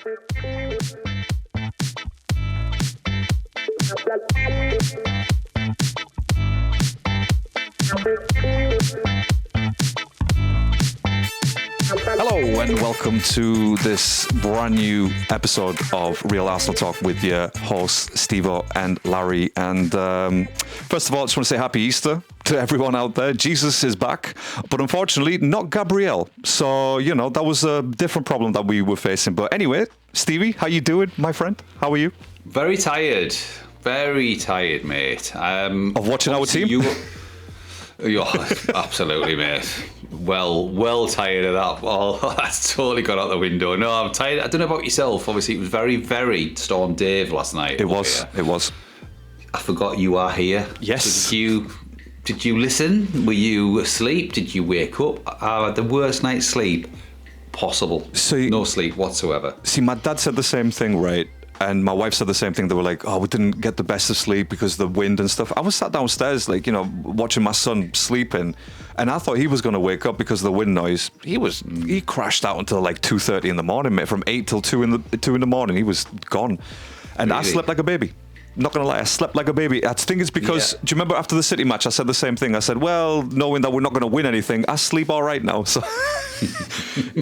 Hello and welcome to this brand new episode of Real Arsenal Talk with your hosts Steve-O and Larry. And first of all, I just want to say Happy Easter to everyone out there. Jesus is back, but unfortunately not Gabrielle. So, you know, that was a different problem that we were facing. But anyway, Stevie, how you doing, my friend? How are you? Very tired, mate. Of watching our team? You're absolutely, mate. Well tired of that. Oh, that's totally gone out the window. No, I'm tired. I don't know about yourself. Obviously, it was very, very Storm Dave last night. It was. I forgot you are here. Yes. Did you listen? Were you asleep? Did you wake up? I had the worst night's sleep possible. No sleep whatsoever. See, my dad said the same thing, right? And my wife said the same thing. They were like, oh, we didn't get the best of sleep because of the wind and stuff. I was sat downstairs, like, you know, watching my son sleeping. And I thought he was going to wake up because of the wind noise. He crashed out until like 2:30 in the morning, mate. From 8 till 2 in the morning, he was gone. And really? I slept like a baby. Not going to lie, I slept like a baby. I think it's because, do you remember after the City match, I said the same thing. I said, well, knowing that we're not going to win anything, I sleep all right now. So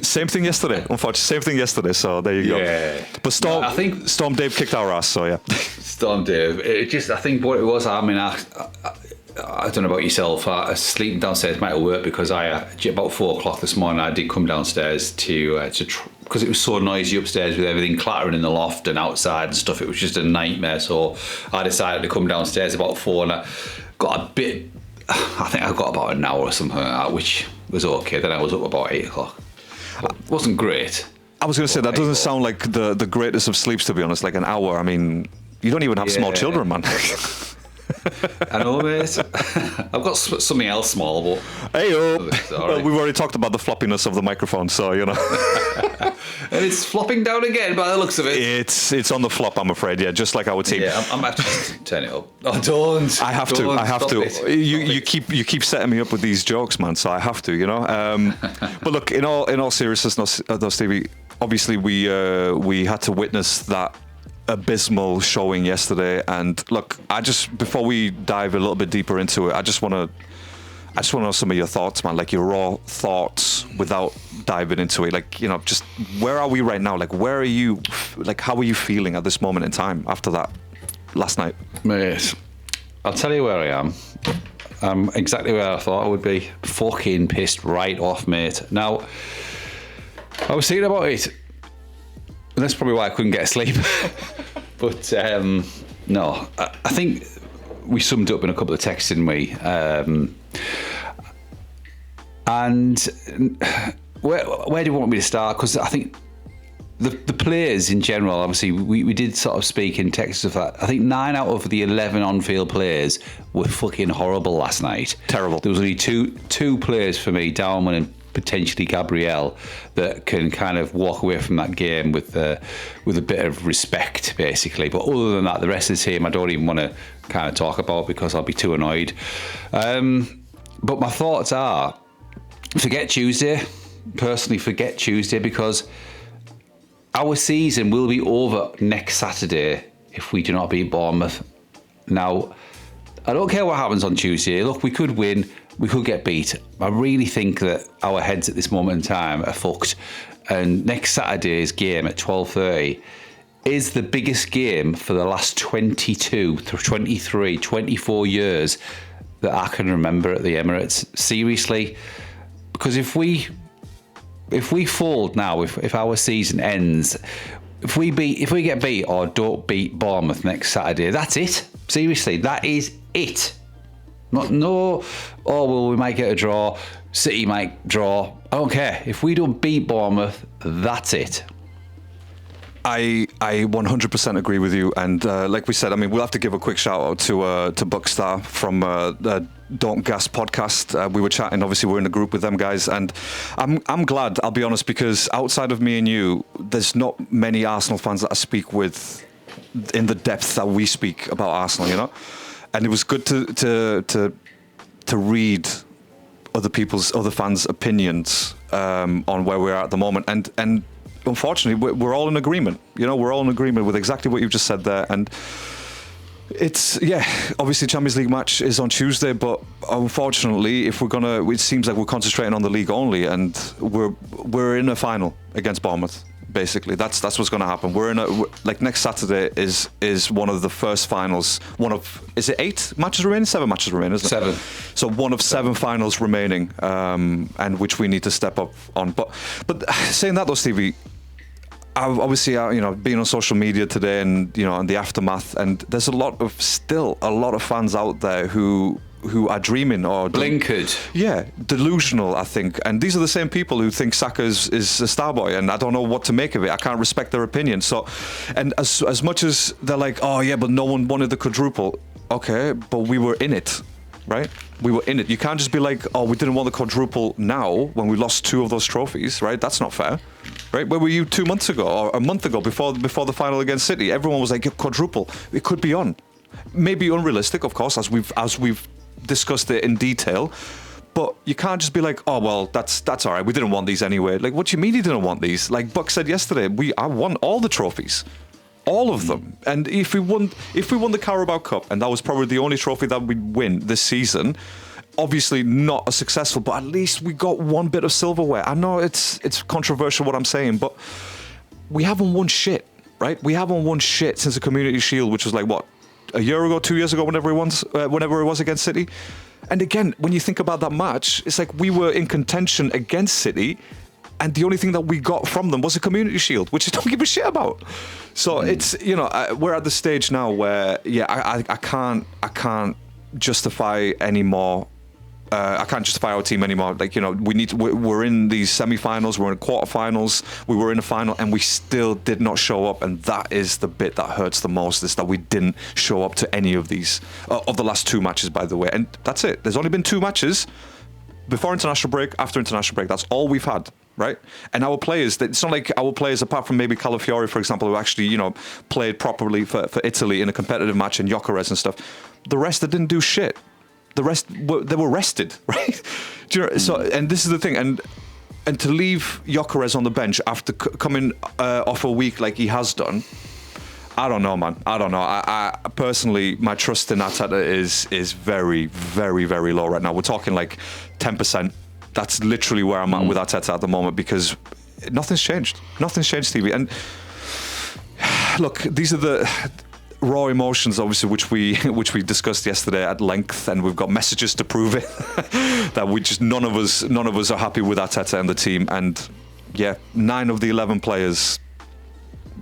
same thing yesterday, unfortunately. Same thing yesterday, so there you go. But Storm Dave kicked our ass, so yeah. Storm Dave. I think what it was, I mean, I don't know about yourself. I was sleeping downstairs might have worked because about 4 o'clock this morning, I did come downstairs because it was so noisy upstairs with everything clattering in the loft and outside and stuff. It was just a nightmare. So I decided to come downstairs about 4 and I think I got about an hour or something like that, which was okay. Then I was up about 8 o'clock. It wasn't great. I was going to say, that doesn't sound like the greatest of sleeps, to be honest. Like an hour. I mean, you don't even have small children, man. I know, mate. I've got something else small, but... Hey-o! Well, we've already talked about the floppiness of the microphone, so, you know. And it's flopping down again by the looks of it. It's on the flop, I'm afraid, yeah, just like our team. Yeah, I'm actually turn it up. Oh, don't. I have to. You keep setting me up with these jokes, man, so I have to, you know. But look, in all seriousness, though, Stevie, obviously we had to witness that abysmal showing yesterday, and look, before we dive a little bit deeper into it, I just want to know some of your thoughts, man, like your raw thoughts without diving into it, like, you know, just where are we right now, like where are you, like how are you feeling at this moment in time after that last night? Mate, I'll tell you where I am. I'm exactly where I thought I would be. Fucking pissed right off, mate. Now, I was thinking about it. And that's probably why I couldn't get sleep. But no, I think we summed up in a couple of texts, didn't we? And where do you want me to start? Because I think the players in general, obviously, we did sort of speak in texts of that. I think 9 out of the 11 on-field players were fucking horrible last night. Terrible. There was only two players for me, Darwin and potentially Gabrielle, that can kind of walk away from that game with a bit of respect, basically. But other than that, the rest of the team I don't even want to kind of talk about because I'll be too annoyed. But my thoughts are, forget Tuesday. Personally, forget Tuesday, because our season will be over next Saturday if we do not beat Bournemouth. Now, I don't care what happens on Tuesday. Look, we could win. We could get beat. I really think that our heads at this moment in time are fucked. And next Saturday's game at 12:30 is the biggest game for the last 22, 23, 24 years that I can remember at the Emirates. Seriously. Because if we fold now, if our season ends, if we get beat or don't beat Bournemouth next Saturday, that's it. Seriously, that is it. Well, we might get a draw, City might draw. I don't care. If we don't beat Bournemouth, that's it. I 100% agree with you, and like we said, I mean, we'll have to give a quick shout out to Buckstar from the Don't Gas podcast. We were chatting, obviously we're in a group with them guys, and I'm glad, I'll be honest, because outside of me and you, there's not many Arsenal fans that I speak with in the depth that we speak about Arsenal, you know. And it was good to read other fans' opinions on where we are at the moment, and unfortunately, we're all in agreement. We're all in agreement with exactly what you've just said there. And it's, obviously Champions League match is on Tuesday, but unfortunately, if it seems like we're concentrating on the league only, and we're in a final against Bournemouth. Basically, that's what's going to happen. Next Saturday is one of the first finals. Is it 8 matches remaining? 7 matches remaining, isn't it? 7. So one of 7 finals remaining, and which we need to step up on. But saying that though, Stevie, obviously, being on social media today and and the aftermath, and there's still a lot of fans out there who are dreaming or blinkered. Delusional, I think. And these are the same people who think Saka is a star boy, and I don't know what to make of it. I can't respect their opinion. So, and as much as they're like, oh yeah, but no one wanted the quadruple. Okay, but we were in it, right? We were in it. You can't just be like, oh, we didn't want the quadruple now when we lost 2 of those trophies, right? That's not fair. Right? Where were you 2 months ago or a month ago before the final against City? Everyone was like, quadruple. It could be on. Maybe unrealistic, of course, as we've discussed it in detail, but you can't just be like, oh well, that's all right, we didn't want these anyway. Like, what do you mean you didn't want these? Like Buck said yesterday, I won all the trophies, all of them. And if we won the Carabao Cup, and that was probably the only trophy that we'd win this season, obviously not as successful, but at least we got one bit of silverware. I know it's controversial what I'm saying, but we haven't won shit, right? We haven't won shit since the Community Shield, which was like what, a year ago, 2 years ago, whenever it was against City. And again, when you think about that match, it's like we were in contention against City, and the only thing that we got from them was a Community Shield, which I don't give a shit about. So it's, we're at the stage now where, I can't justify any more. I can't justify our team anymore. Like, we're in these semi-finals, we're in quarter-finals, we were in a final, and we still did not show up. And that is the bit that hurts the most, is that we didn't show up to any of these, of the last 2 matches, by the way. And that's it. There's only been 2 matches, before international break, after international break. That's all we've had, right? And our players, it's not like our players, apart from maybe Calafiori, for example, who actually, played properly for Italy in a competitive match, and Gyökeres and stuff. The rest, they didn't do shit. The rest, they were rested, right? So, and this is the thing, and to leave Gyökeres on the bench after coming off a week like he has done, I don't know, man. I don't know. I personally, my trust in Arteta is very, very, very low right now. We're talking like 10%. That's literally where I'm at with Arteta at the moment, because nothing's changed. Nothing's changed, Stevie. And look, these are the raw emotions, obviously, which we discussed yesterday at length, and we've got messages to prove it. That none of us are happy with Arteta and the team. And 9 of the 11 players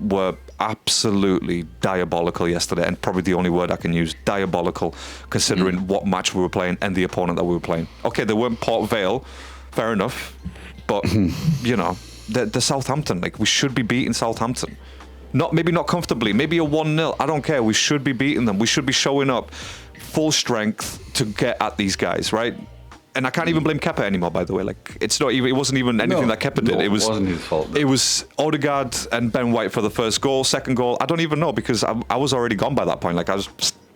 were absolutely diabolical yesterday, and probably the only word I can use, diabolical, considering what match we were playing and the opponent that we were playing. Okay, they weren't Port Vale, fair enough, but they're Southampton. Like, we should be beating Southampton. Maybe not comfortably, maybe a 1-0. I don't care. We should be beating them. We should be showing up full strength to get at these guys, right? And I can't even blame Kepa anymore, by the way. Like, it wasn't even anything that Kepa did. It wasn't his fault. It was Odegaard and Ben White for the first goal. Second goal, I don't even know, because I was already gone by that point. Like, I was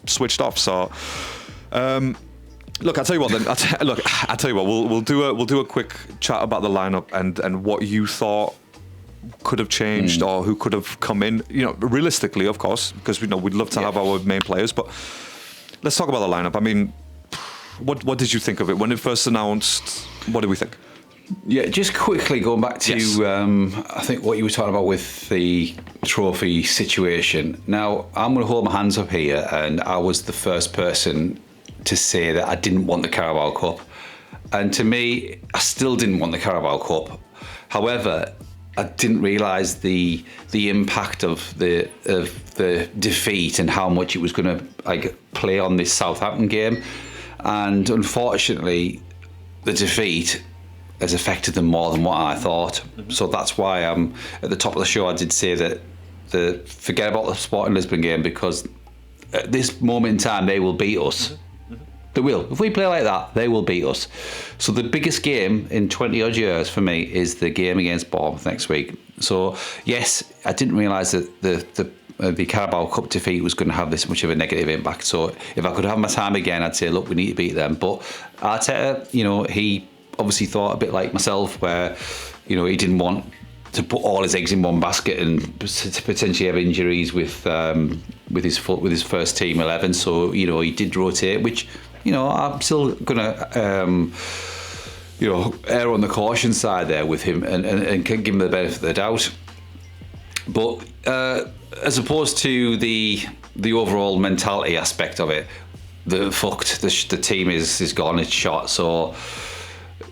switched off. So, look, I'll tell you what. Then, I'll tell you what. We'll do a quick chat about the lineup and what you thought could have changed or who could have come in. Realistically, of course, because we'd love to have our main players. But let's talk about the lineup. I mean, what did you think of it when it first announced? What did we think? Yeah, just quickly going back to I think what you were talking about with the trophy situation. Now, I'm going to hold my hands up here, and I was the first person to say that I didn't want the Carabao Cup, and to me, I still didn't want the Carabao Cup. However, I didn't realise the impact of the defeat and how much it was going to play on this Southampton game. And unfortunately, the defeat has affected them more than what I thought. So that's why I'm at the top of the show. I did say that forget about the Sporting Lisbon game, because at this moment in time they will beat us. They will. If we play like that, they will beat us. So the biggest game in 20 odd years for me is the game against Bournemouth next week. So yes, I didn't realise that the Carabao Cup defeat was going to have this much of a negative impact. So if I could have my time again, I'd say, look, we need to beat them. But Arteta, he obviously thought a bit like myself, where he didn't want to put all his eggs in one basket and to potentially have injuries with his first team 11. So he did rotate, which I'm still gonna err on the caution side there with him and can give him the benefit of the doubt. But as opposed to the overall mentality aspect of it, the team is gone, it's shot. So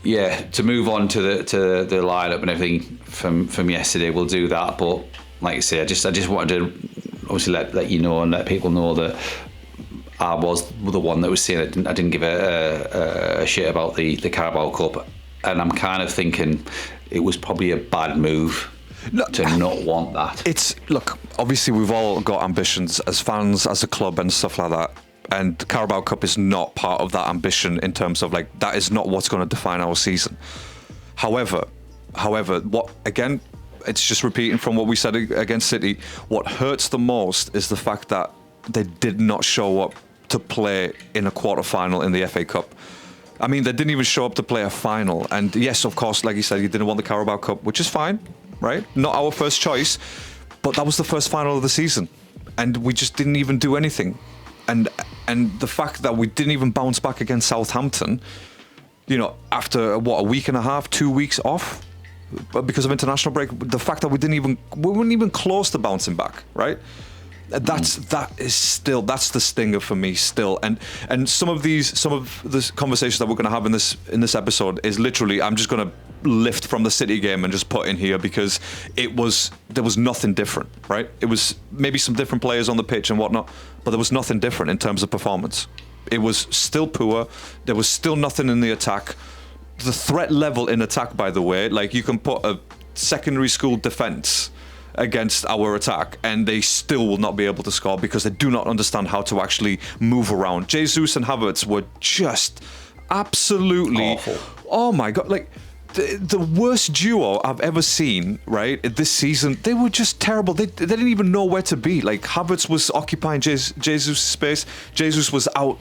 yeah, to move on to the lineup and everything from yesterday, we'll do that. But like I say, I just wanted to obviously let you know and let people know that I was the one that was saying I didn't give a shit about the Carabao Cup, and I'm kind of thinking it was probably a bad move to not want that. Look, obviously we've all got ambitions as fans, as a club and stuff like that. And the Carabao Cup is not part of that ambition in terms of that is not what's going to define our season. However, what again, it's just repeating from what we said against City. What hurts the most is the fact that they did not show up to play in a quarter-final in the FA Cup. I mean, they didn't even show up to play a final. And yes, of course, like you said, you didn't want the Carabao Cup, which is fine, right? Not our first choice, but that was the first final of the season. And we just didn't even do anything. And the fact that we didn't even bounce back against Southampton, after a week and a half, 2 weeks off, because of international break, the fact that we weren't even close to bouncing back, right? That's the stinger for me still. And some of the conversations that we're going to have in this episode is literally, I'm just going to lift from the City game and just put in here because there was nothing different, right? It was maybe some different players on the pitch and whatnot, but there was nothing different in terms of performance. It was still poor. There was still nothing in the attack. The threat level in attack, by the way, you can put a secondary school defence against our attack and they still will not be able to score because they do not understand how to actually move around. Jesus and Havertz were just absolutely awful. Oh my God, the worst duo I've ever seen, right, this season. They were just terrible. They didn't even know where to be. Havertz was occupying Jesus' space. Jesus was out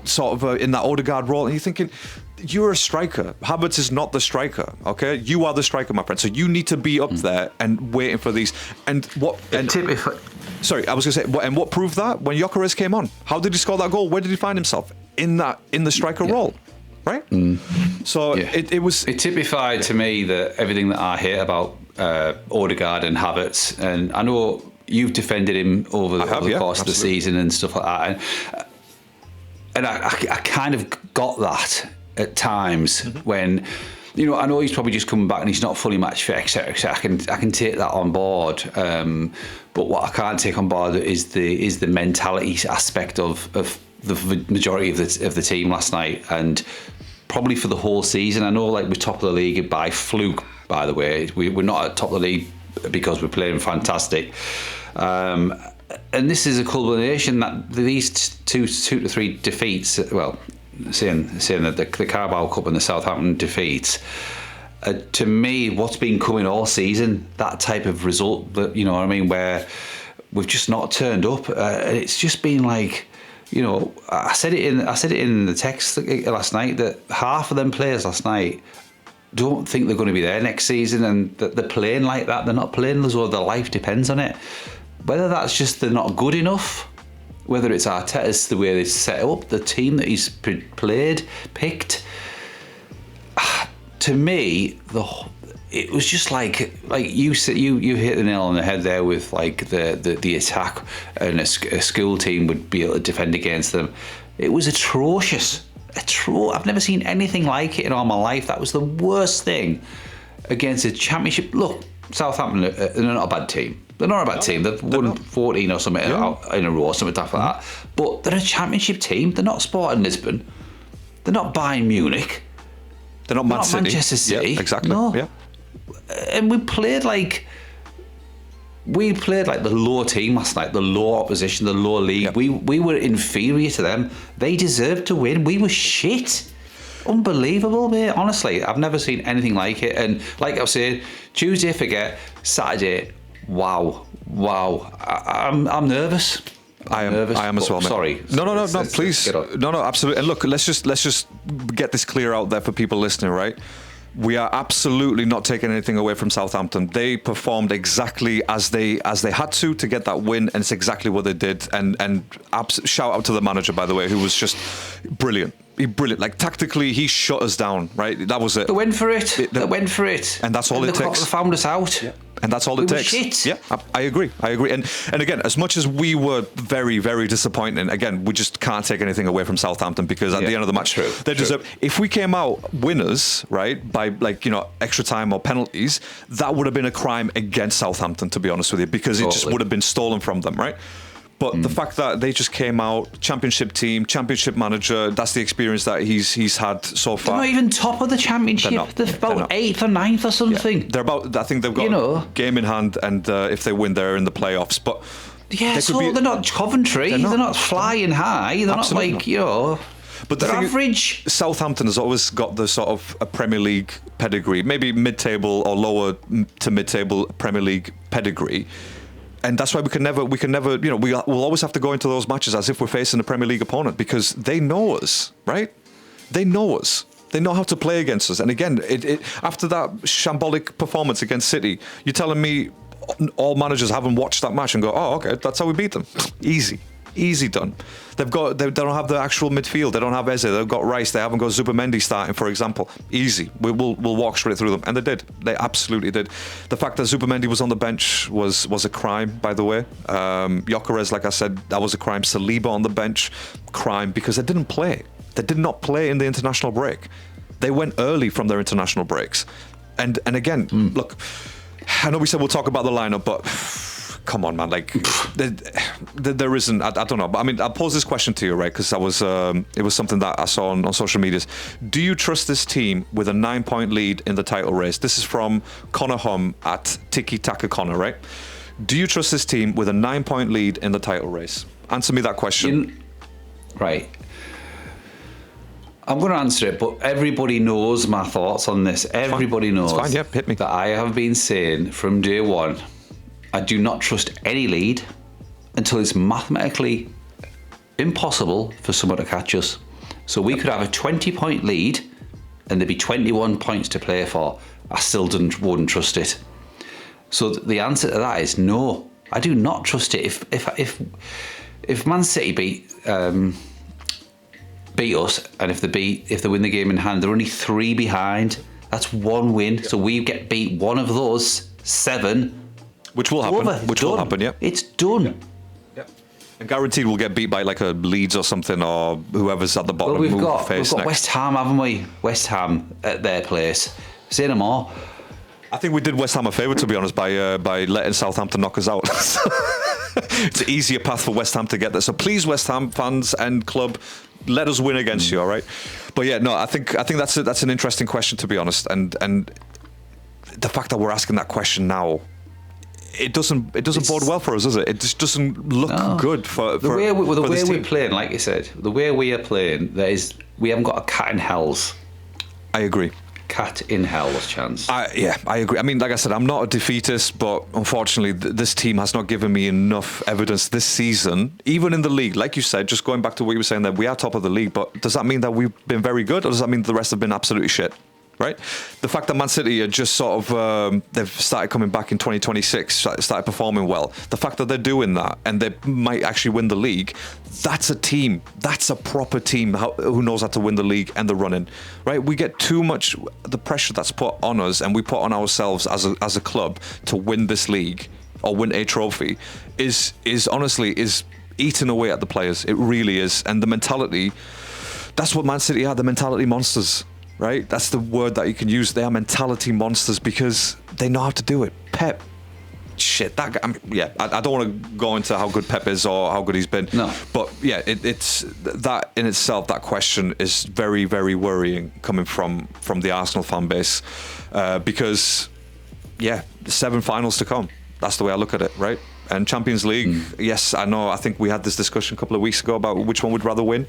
sort of in that Odegaard role. And you're thinking, you're a striker. Havertz is not the striker, okay? You are the striker, my friend. So you need to be up there and waiting for these. And what... Sorry, I was going to say, and what proved that? When Gyökeres came on. How did he score that goal? Where did he find himself? In the striker role. Right? So it typified to me that everything that I hear about Odegaard and Havertz, and I know you've defended him over the course of the season and stuff like that, and I kind of got that at times when, I know he's probably just coming back and he's not fully match fit, etc. I can take that on board, but what I can't take on board is the mentality aspect of the majority of the team last night, and probably for the whole season. I know we're top of the league by fluke, by the way. We're not at top of the league because we're playing fantastic. And this is a culmination that these two to three defeats, well, saying that the Carabao Cup and the Southampton defeats, to me, what's been coming all season, that type of result, that where we've just not turned up. It's just been I said it in the text last night that half of them players last night don't think they're going to be there next season, and that they're playing like that. They're not playing as though their life depends on it. Whether that's just they're not good enough, whether it's Arteta's the way they set up the team that he's picked. To me, it was just like you said, you hit the nail on the head there with the attack, and a school team would be able to defend against them. It was atrocious. I've never seen anything like it in all my life. That was the worst thing against a championship. Look, Southampton, they're not a bad team. They're not a bad team. They've won 14 or something in a row, something like that. But they're a championship team. They're not Sporting Lisbon. They're not Bayern Munich. They're not Manchester City. Yeah, exactly. No. Yeah. And we played like the low team last night, the low opposition, the low league. Yep. We were inferior to them. They deserved to win. We were shit. Unbelievable, mate. Honestly, I've never seen anything like it. And like I was saying, Tuesday, forget. Saturday, wow. I'm nervous. I am as well, mate. Sorry. No, please. No, absolutely. And look, let's just get this clear out there for people listening, right? We are absolutely not taking anything away from Southampton. They performed exactly as they had to get that win, and it's exactly what they did. And shout out to the manager, by the way, who was just brilliant. Brilliant. Like, tactically, he shut us down, right? That was it. They went for it. They went for it. And that's all it takes. They found us out. Yeah. And that's all it takes. Shit. Yeah, I agree. And again, as much as we were very, very disappointing, again, we just can't take anything away from Southampton, because at the end of the match, they deserve. If we came out winners, right, by extra time or penalties, that would have been a crime against Southampton, to be honest with you, because it just would have been stolen from them, right? But the fact that they just came out, championship team, championship manager, that's the experience that he's had so far. They're not even top of the championship. They're about 8th or 9th or something. Yeah. They're about, I think they've got game in hand, and if they win, they're in the playoffs. But yeah, they're not Coventry. They're not flying high. They're not like, But they're average. Southampton has always got the sort of a Premier League pedigree, maybe mid-table or lower to mid-table Premier League pedigree. And that's why we can never, we'll always have to go into those matches as if we're facing a Premier League opponent, because they know us, right? They know us. They know how to play against us. And again, after that shambolic performance against City, you're telling me all managers haven't watched that match and go, oh, okay, that's how we beat them. Easy done. They don't have the actual midfield. They don't have Eze. They've got Rice. They haven't got Zubimendi starting, for example. Easy. We'll walk straight through them, and they did. They absolutely did. The fact that Zubimendi was on the bench was a crime, by the way. Gyökeres, like I said, that was a crime. Saliba on the bench, crime, because they didn't play. They did not play in the international break. They went early from their international breaks, and again, look, I know we said we'll talk about the lineup, but come on, man. Like, there isn't. I don't know. But I mean, I'll pose this question to you, right? Because it was something that I saw on social media. Do you trust this team with a 9-point lead in the title race? This is from Connor Hum at Tiki Taka Connor, right? Do you trust this team with a 9-point lead in the title race? Answer me that question. Right. I'm going to answer it, but everybody knows my thoughts on this. Everybody knows. It's fine. Yeah, hit me. That I have been saying from day one, I do not trust any lead until it's mathematically impossible for someone to catch us. So we could have a 20-point lead and there'd be 21 points to play for. I still wouldn't trust it. So the answer to that is no. I do not trust it. If Man City beat us, and if they win the game in hand, they're only 3 behind. That's 1 win. Yep. So we get beat one of those 7. Which will happen. Yeah. It's done. Yeah. And guaranteed we'll get beat by like a Leeds or something, or whoever's at the bottom. Well, we've got West Ham, haven't we? West Ham at their place. Say no more. I think we did West Ham a favour, to be honest, by letting Southampton knock us out. It's an easier path for West Ham to get there. So please, West Ham fans and club, let us win against you, all right? But yeah, no, I think that's an interesting question, to be honest, and the fact that we're asking that question now, it doesn't bode well for us, does it? It just doesn't look good for the way this team. We're playing. Like you said, the way we are playing, we haven't got a cat in hell's. I agree. Cat in hell's chance. I agree. I mean, like I said, I'm not a defeatist, but unfortunately, this team has not given me enough evidence this season, even in the league. Like you said, just going back to what you were saying, that we are top of the league, but does that mean that we've been very good, or does that mean the rest have been absolutely shit? Right? The fact that Man City are just sort of, they've started coming back in 2026, started performing well. The fact that they're doing that and they might actually win the league, that's a team. That's a proper team who knows how to win the league and the running. Right? We get too much, the pressure that's put on us and we put on ourselves as a club to win this league or win a trophy is honestly eating away at the players. It really is. And the mentality, that's what Man City are, the mentality monsters. Right? That's the word that you can use. They are mentality monsters because they know how to do it. Pep, shit, that guy. I mean, I don't want to go into how good Pep is or how good he's been. No. But yeah, it's that in itself. That question is very, very worrying coming from the Arsenal fan base because 7 finals to come. That's the way I look at it, right? And Champions League. Yes, I know. I think we had this discussion a couple of weeks ago about which one we'd rather win.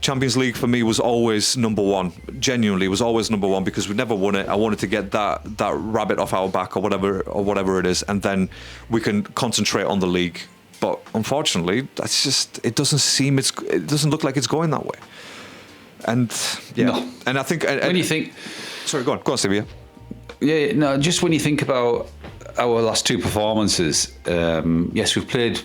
Champions League for me was always number one. Genuinely, was always number one because we never won it. I wanted to get that rabbit off our back or whatever it is, and then we can concentrate on the league. But unfortunately, that's just it doesn't look like it's going that way. And yeah, no. And I think when you think Sorry, go on, Stevie. Yeah, no, just when you think about our last two performances, yes, we've played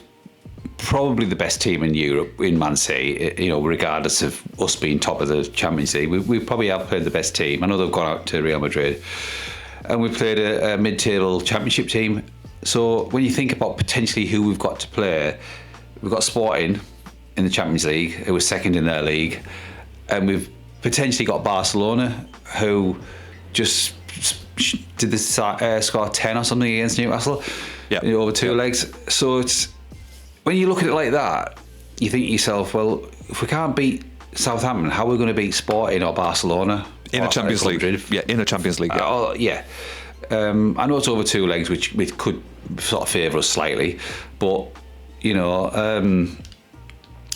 probably the best team in Europe in Man City, regardless of us being top of the Champions League. We probably have played the best team. I know they've gone out to Real Madrid. And we've played a mid-table championship team. So when you think about potentially who we've got to play, we've got Sporting in the Champions League, who was second in their league. And we've potentially got Barcelona, who just did score 10 or something against Newcastle over two legs. So it's when you look at it like that, you think to yourself, well, if we can't beat Southampton, how are we going to beat Sporting or Barcelona? In a Champions League. Yeah, in a Champions League. I know it's over two legs, which could sort of favour us slightly. But,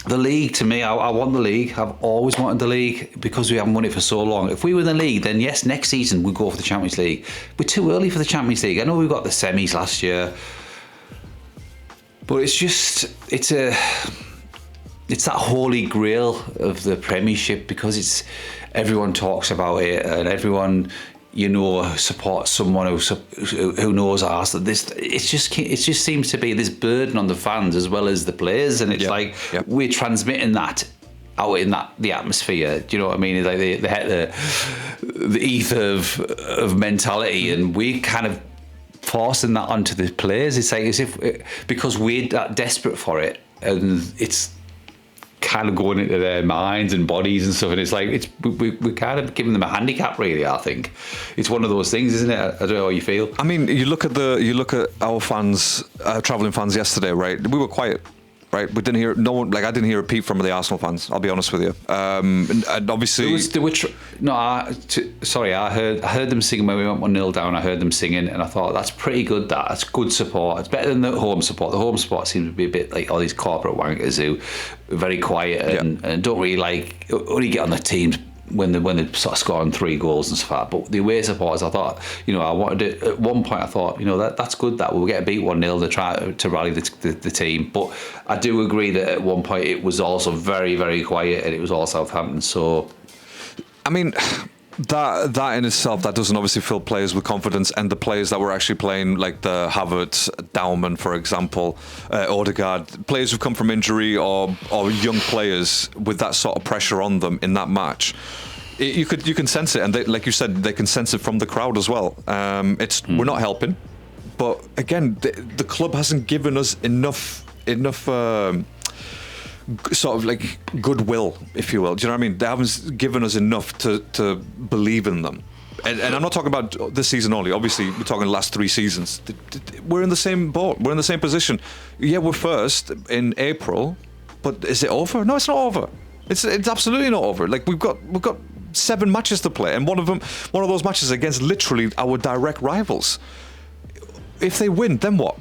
the league, to me, I want the league. I've always wanted the league because we haven't won it for so long. If we win the league, then yes, next season we'll go for the Champions League. We're too early for the Champions League. I know we got the semis last year. But it's that holy grail of the Premiership because everyone talks about it and everyone supports someone who knows Arsenal. It just seems to be this burden on the fans as well as the players, and it's we're transmitting that out in the atmosphere. Do you know what I mean? It's like the ether of mentality, and we kind of forcing that onto the players. It's like as if because we're that desperate for it, and it's kind of going into their minds and bodies and stuff, and it's like we're kind of giving them a handicap, really. I think it's one of those things, isn't it? I don't know how you feel. I mean, you look at our fans, travelling fans yesterday, right? We were quiet, right? We didn't hear I didn't hear a peep from the Arsenal fans. I'll be honest with you. And obviously, I heard them singing when we went 1-0 down. I heard them singing, and I thought that's pretty good. That's good support. It's better than the home support. The home support seems to be a bit like all these corporate wankers who are very quiet and don't really only get on the teams when they're sort of scoring 3 goals and stuff like that. But the away supporters, I thought, I wanted it. At one point I thought, that's good that we'll get beat 1-0 to try to rally the team. But I do agree that at one point it was also very, very quiet and it was all Southampton. So, I mean, that in itself, that doesn't obviously fill players with confidence, and the players that were actually playing, like the Havertz, Daumann, for example, Odegaard, players who've come from injury or young players with that sort of pressure on them in that match. You can sense it, and like you said, they can sense it from the crowd as well. We're not helping, but again, the club hasn't given us enough sort of like goodwill, if you will. Do you know what I mean? They haven't given us enough to believe in them. And I'm not talking about this season only. Obviously, we're talking the last 3 seasons. We're in the same boat. We're in the same position. Yeah, we're first in April, but is it over? No, it's not over. It's absolutely not over. Like we've got 7 matches to play, and one of those matches against literally our direct rivals. If they win, then what?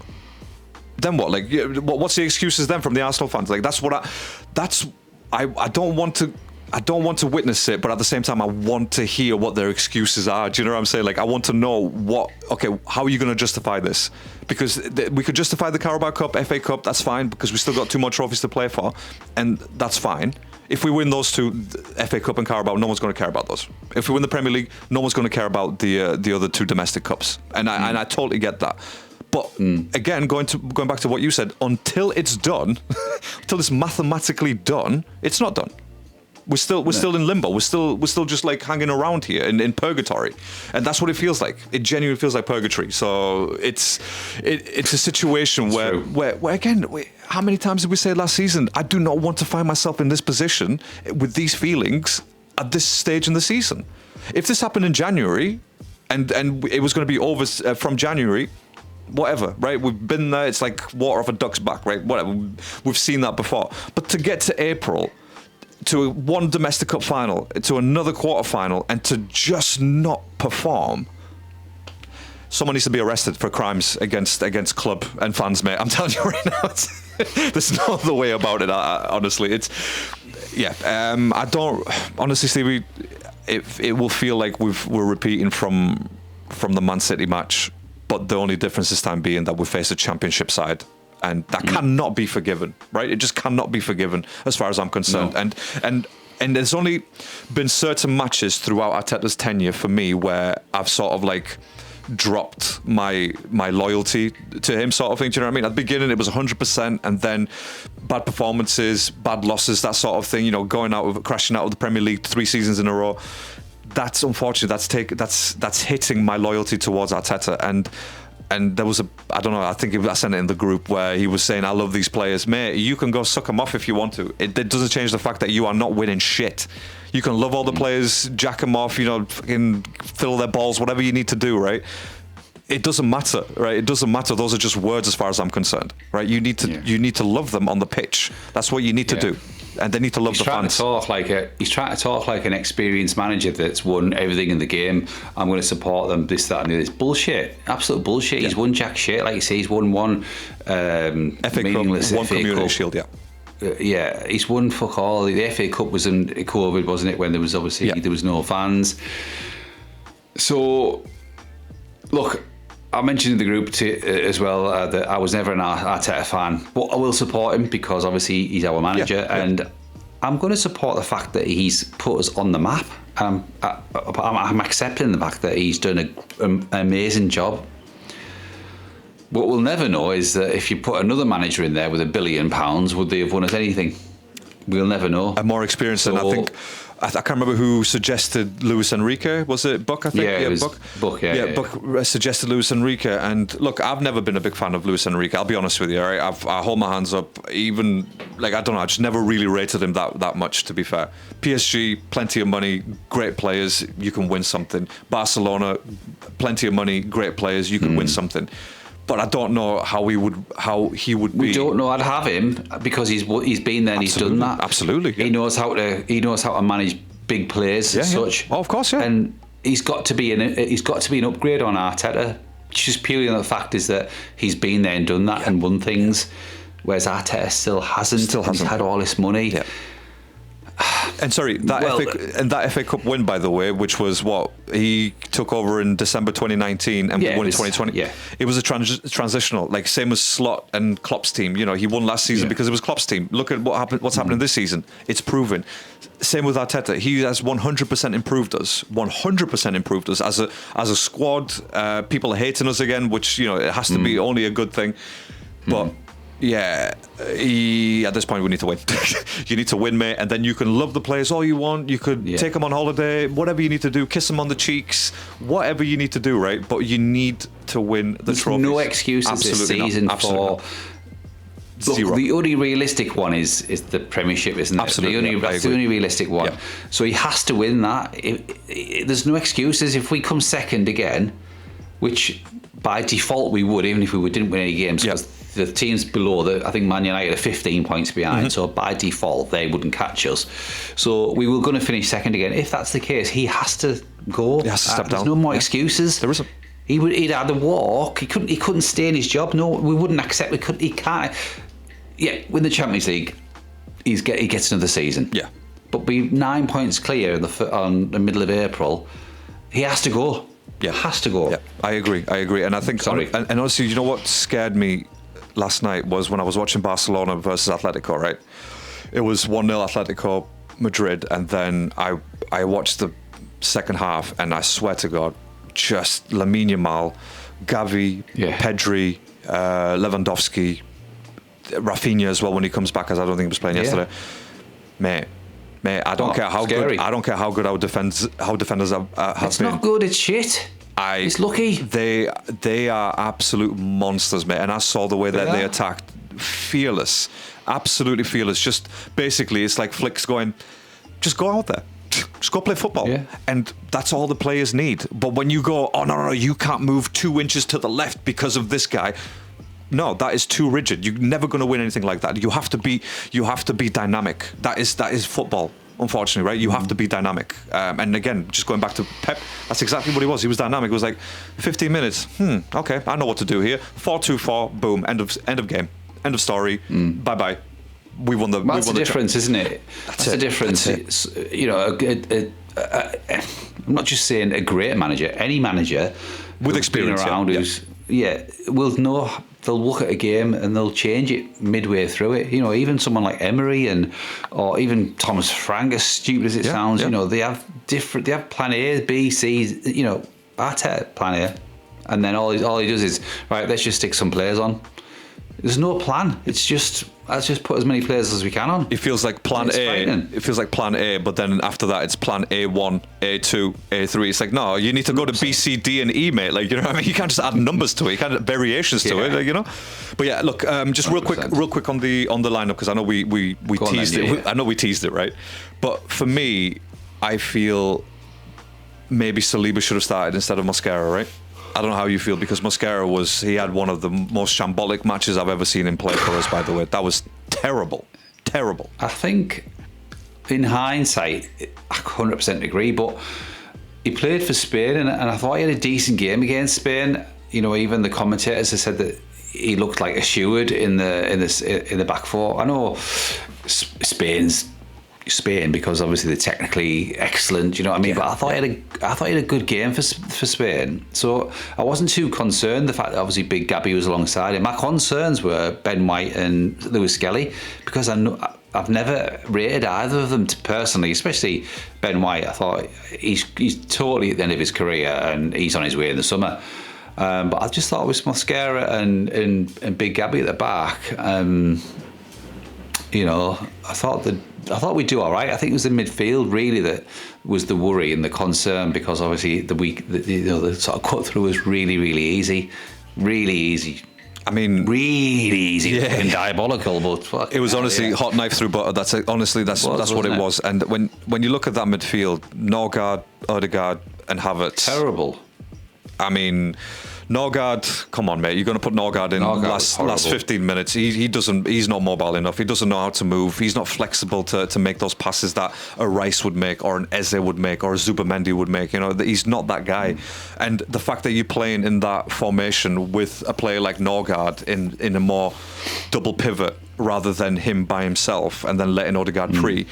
Like, what's the excuses then from the Arsenal fans? Like, I don't want to witness it, but at the same time, I want to hear what their excuses are. Do you know what I'm saying? Like, I want to know how are you going to justify this? Because we could justify the Carabao Cup, FA Cup, that's fine, because we still got 2 more trophies to play for, and that's fine. If we win those 2, FA Cup and Carabao, no one's going to care about those. If we win the Premier League, no one's going to care about the other 2 domestic cups, and I totally get that. But again, going back to what you said, until it's done, until it's mathematically done, it's not done. We're still in limbo. We're still just like hanging around here in purgatory, and that's what it feels like. It genuinely feels like purgatory. So it's a situation where again, how many times did we say last season? I do not want to find myself in this position with these feelings at this stage in the season. If this happened in January, and it was going to be over from January. Whatever, right? We've been there. It's like water off a duck's back, right? Whatever. We've seen that before. But to get to April, to one domestic cup final, to another quarter final, and to just not perform, someone needs to be arrested for crimes against club and fans, mate. I'm telling you right now, there's no other way about it. Honestly, I don't honestly, Stevie. It will feel like we're repeating from the Man City match. But the only difference this time being that we face a championship side, and that cannot be forgiven, right? It just cannot be forgiven as far as I'm concerned. No. And and there's only been certain matches throughout Arteta's tenure for me where I've sort of like dropped my loyalty to him, sort of thing. Do you know what I mean? At the beginning it was 100%, and then bad performances, bad losses, that sort of thing, you know, crashing out of the Premier League 3 seasons in a row. That's unfortunate. That's hitting my loyalty towards Arteta. And there was I don't know, I think I sent it in the group where he was saying, I love these players. Mate, you can go suck them off if you want to. It doesn't change the fact that you are not winning shit. You can love all the players, jack them off, you know, fucking fill their balls, whatever you need to do, right? It doesn't matter, right? It doesn't matter. Those are just words as far as I'm concerned, right? You need to love them on the pitch. That's what you need to do. And they need to love the fans. He's trying to talk like an experienced manager that's won everything in the game. I'm going to support them, this, that, and the other. It's bullshit. Absolute bullshit. Yeah. He's won jack shit. Like you say, he's won one FA Cup, one Community Shield, yeah, he's won fuck all. The FA Cup was in COVID, wasn't it? When there was obviously there was no fans. So, look, I mentioned in the group as well that I was never an Arteta fan, but I will support him because obviously he's our manager, and I'm going to support the fact that he's put us on the map. I'm accepting the fact that he's done an amazing job. What we'll never know is that if you put another manager in there with £1 billion, would they have won us anything? We'll never know. And more experience, and I think I can't remember who suggested Luis Enrique. Was it Buck? I think. Yeah, it was Buck. Yeah, Buck suggested Luis Enrique, and look, I've never been a big fan of Luis Enrique. I'll be honest with you. All right, I hold my hands up. Even like I don't know, I just never really rated him that much. To be fair, PSG, plenty of money, great players, you can win something. Barcelona, plenty of money, great players, you can win something. But I don't know how he would be. We don't know. I'd have him because he's been there and he's done that. Absolutely, he knows how to manage big players such. Oh, of course, yeah. And he's got to be an upgrade on Arteta. Just purely on the fact is that he's been there and done that and won things, whereas Arteta still hasn't. He's had all this money. Yeah. And sorry, that FA Cup win, by the way, which was what he took over in December 2019 and we won in 2020. Yeah. It was a transitional, like same as Slot and Klopp's team. You know, he won last season because it was Klopp's team. Look at what's happening this season. It's proven. Same with Arteta. He has 100% improved us. 100% improved us as a squad. People are hating us again, which you know it has to be only a good thing. But yeah, at this point we need to win. You need to win, mate, and then you can love the players all you want. You could take them on holiday, whatever you need to do, kiss them on the cheeks, whatever you need to do, right? But you need to win the trophies. No excuses this season for. Look, the only realistic one is the Premiership, isn't it? Absolutely, that's the only realistic one. Yeah. So he has to win that. There's no excuses. If we come second again, which by default we would, even if we didn't win any games, because the teams below, I think Man United are 15 points behind, so by default they wouldn't catch us. So we were going to finish second again. If that's the case, he has to go. He has to step down. There's no more excuses. There isn't. He'd either walk. He couldn't stay in his job. No, we wouldn't accept. He can't. Yeah, win the Champions League. He gets another season. Yeah, but be 9 points clear on the middle of April. He has to go. Yeah, has to go. Yeah, I agree, and I think. And honestly, you know what scared me last night was when I was watching Barcelona versus Atletico, right? It was 1-0 Atletico Madrid, and then I watched the second half, and I swear to God, just Lamine Yamal, Gavi, Pedri, Lewandowski, Rafinha as well when he comes back, as I don't think he was playing yesterday. Mate, I don't care how good. I don't care how good our defenders have been. It's not good. It's shit. It's lucky. They are absolute monsters, mate. And I saw the way that they attacked. Fearless. Absolutely fearless. Just basically, it's like Flick's going, just go out there. Just go play football. Yeah. And that's all the players need. But when you go, oh, no, you can't move 2 inches to the left because of this guy. No, that is too rigid. You're never going to win anything like that. You have to be dynamic. That is football. Unfortunately, right? You have to be dynamic. And again, just going back to Pep, that's exactly what he was. He was dynamic. It was like 15 minutes. Okay, I know what to do here. 4-2-4, boom, end of game. End of story. Bye-bye. We won the That's the difference, isn't it? That's the difference. It's, you know, I'm not just saying a great manager, any manager with experience around will know. They'll look at a game and they'll change it midway through it. Even someone like Emery or even Thomas Frank, as stupid as it sounds, they have plan A, B, C. Arteta plan A, and then all he does is, right, let's just stick some players on. There's no plan. It's just, let's just put as many players as we can on. It feels like plan A. It feels like plan A, but then after that, it's plan A1, A2, A3. It's like, no, you need to go to B, C, D, and E, mate. Like, what I mean? You can't just add numbers to it. You can't add variations to it, But yeah, look, just 100%. real quick on the lineup, because I know we teased it. Yeah. I know we teased it, right? But for me, I feel maybe Saliba should have started instead of Mosquera, right? I don't know how you feel, because Mosquera he had one of the most shambolic matches I've ever seen him play for us, by the way. That was terrible. I think, in hindsight, I 100% agree, but he played for Spain, and I thought he had a decent game against Spain. Even the commentators have said that he looked like a steward in the back four. I know Spain, because obviously they're technically excellent, you know what I mean? But I thought he had a good game for Spain, so I wasn't too concerned. The fact that obviously Big Gabby was alongside him. My concerns were Ben White and Lewis Skelly, because I've never rated either of them personally, especially Ben White. I thought he's totally at the end of his career and he's on his way in the summer. But I just thought it was Mosquera and Big Gabby at the back. I thought we'd do all right. I think it was the midfield really that was the worry and the concern, because obviously the sort of cut through was really, really easy. Really easy. I mean, really easy and diabolical, but it was honestly hot knife through butter. That's what it was. And when you look at that midfield, Norgard, Odegaard, and Havertz, terrible. I mean, Norgard, come on, mate. You're going to put Norgard in last 15 minutes. He's not mobile enough. He doesn't know how to move. He's not flexible to make those passes that a Rice would make, or an Eze would make, or a Zubamendi would make. He's not that guy. And the fact that you're playing in that formation with a player like Norgard in a more double pivot rather than him by himself, and then letting Odegaard free,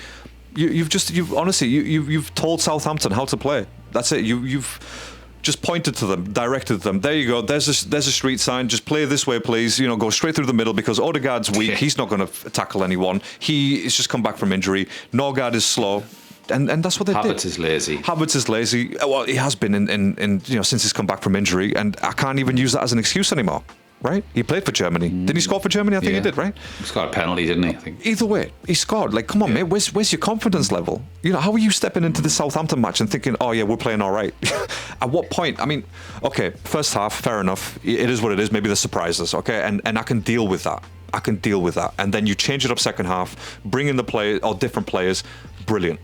you've told Southampton how to play. That's it. You've just pointed to them, directed them. There you go. There's a street sign. Just play this way, please. Go straight through the middle, because Odegaard's weak. He's not going to tackle anyone. He is just come back from injury. Norgard is slow, and that's what they did. Havertz is lazy. Havertz is lazy. Well, he has been in since he's come back from injury, and I can't even use that as an excuse anymore. Right? He played for Germany. Didn't he score for Germany? I think he did, right? He scored a penalty, didn't he? I think. Either way, he scored. Like, come on, mate. Where's your confidence level? How are you stepping into the Southampton match and thinking, oh, yeah, we're playing all right? At what point? I mean, okay, first half, fair enough. It is what it is. Maybe the surprises, okay? And I can deal with that. And then you change it up second half, bring in the players or different players. Brilliant.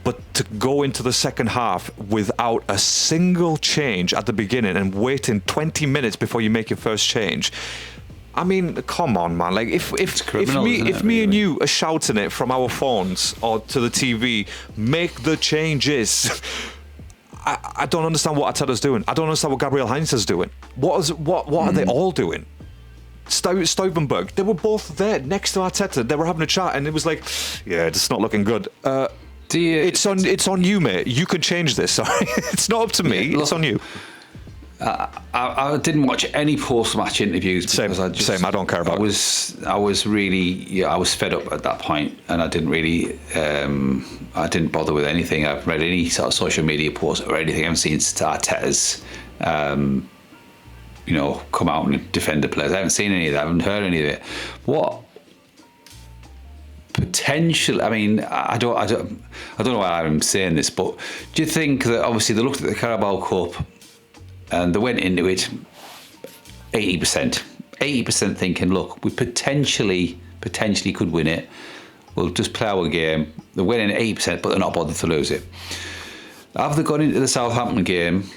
But to go into the second half without a single change at the beginning and waiting 20 minutes before you make your first change, I mean, come on, man. Like, if me and you are shouting it from our phones or to the TV, make the changes. I don't understand what Arteta's doing. I don't understand what Gabriel Heinz is doing. What are they all doing? Stuyvenberg, they were both there next to Arteta. They were having a chat, and it was like, yeah, it's not looking good. It's on you, mate. You can change this. Sorry, it's not up to me. Look, it's on you. I didn't watch any post-match interviews. Same. I don't care about. I was really, I was fed up at that point, and I didn't really, I didn't bother with anything. I've read any sort of social media posts or anything. I haven't seen Arteta's, come out and defend the players. I haven't seen any of that. I haven't heard any of it. What potential? I mean, I don't know why I'm saying this, but do you think that obviously they looked at the Carabao Cup and they went into it 80% thinking, look, we potentially could win it. We'll just play our game. They're winning 80%, but they're not bothered to lose it. Have they gone into the Southampton game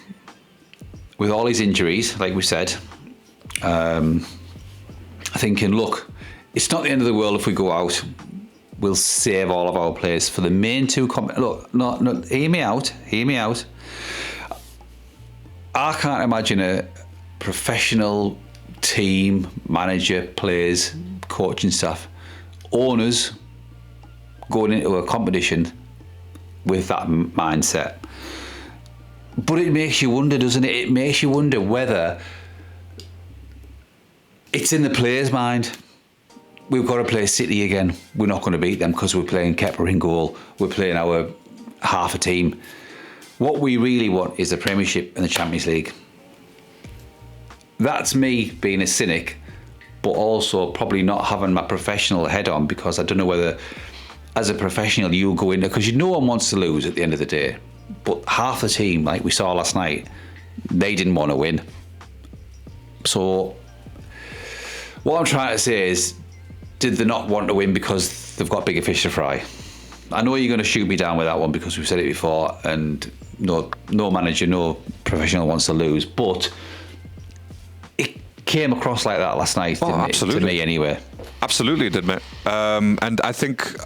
with all these injuries, like we said, thinking, look, it's not the end of the world if we go out. We'll save all of our players for the main two. Look, no, hear me out. I can't imagine a professional team, manager, players, coaching staff, owners going into a competition with that mindset. But it makes you wonder, doesn't it? It makes you wonder whether It's in the players' mind. We've got to play City again. We're not going to beat them because we're playing Kepa in goal. We're playing our half a team. What we really want is the Premiership and the Champions League. That's me being a cynic, but also probably not having my professional head on, because I don't know whether, as a professional, you'll go in there, because no one wants to lose at the end of the day. But half the team, like we saw last night, they didn't want to win. So what I'm trying to say is, did they not want to win because they've got bigger fish to fry? I know you're going to shoot me down with that one because we've said it before, and no manager, no professional wants to lose, but it came across like that last night, didn't it? To me anyway. Absolutely, it did, mate. And I think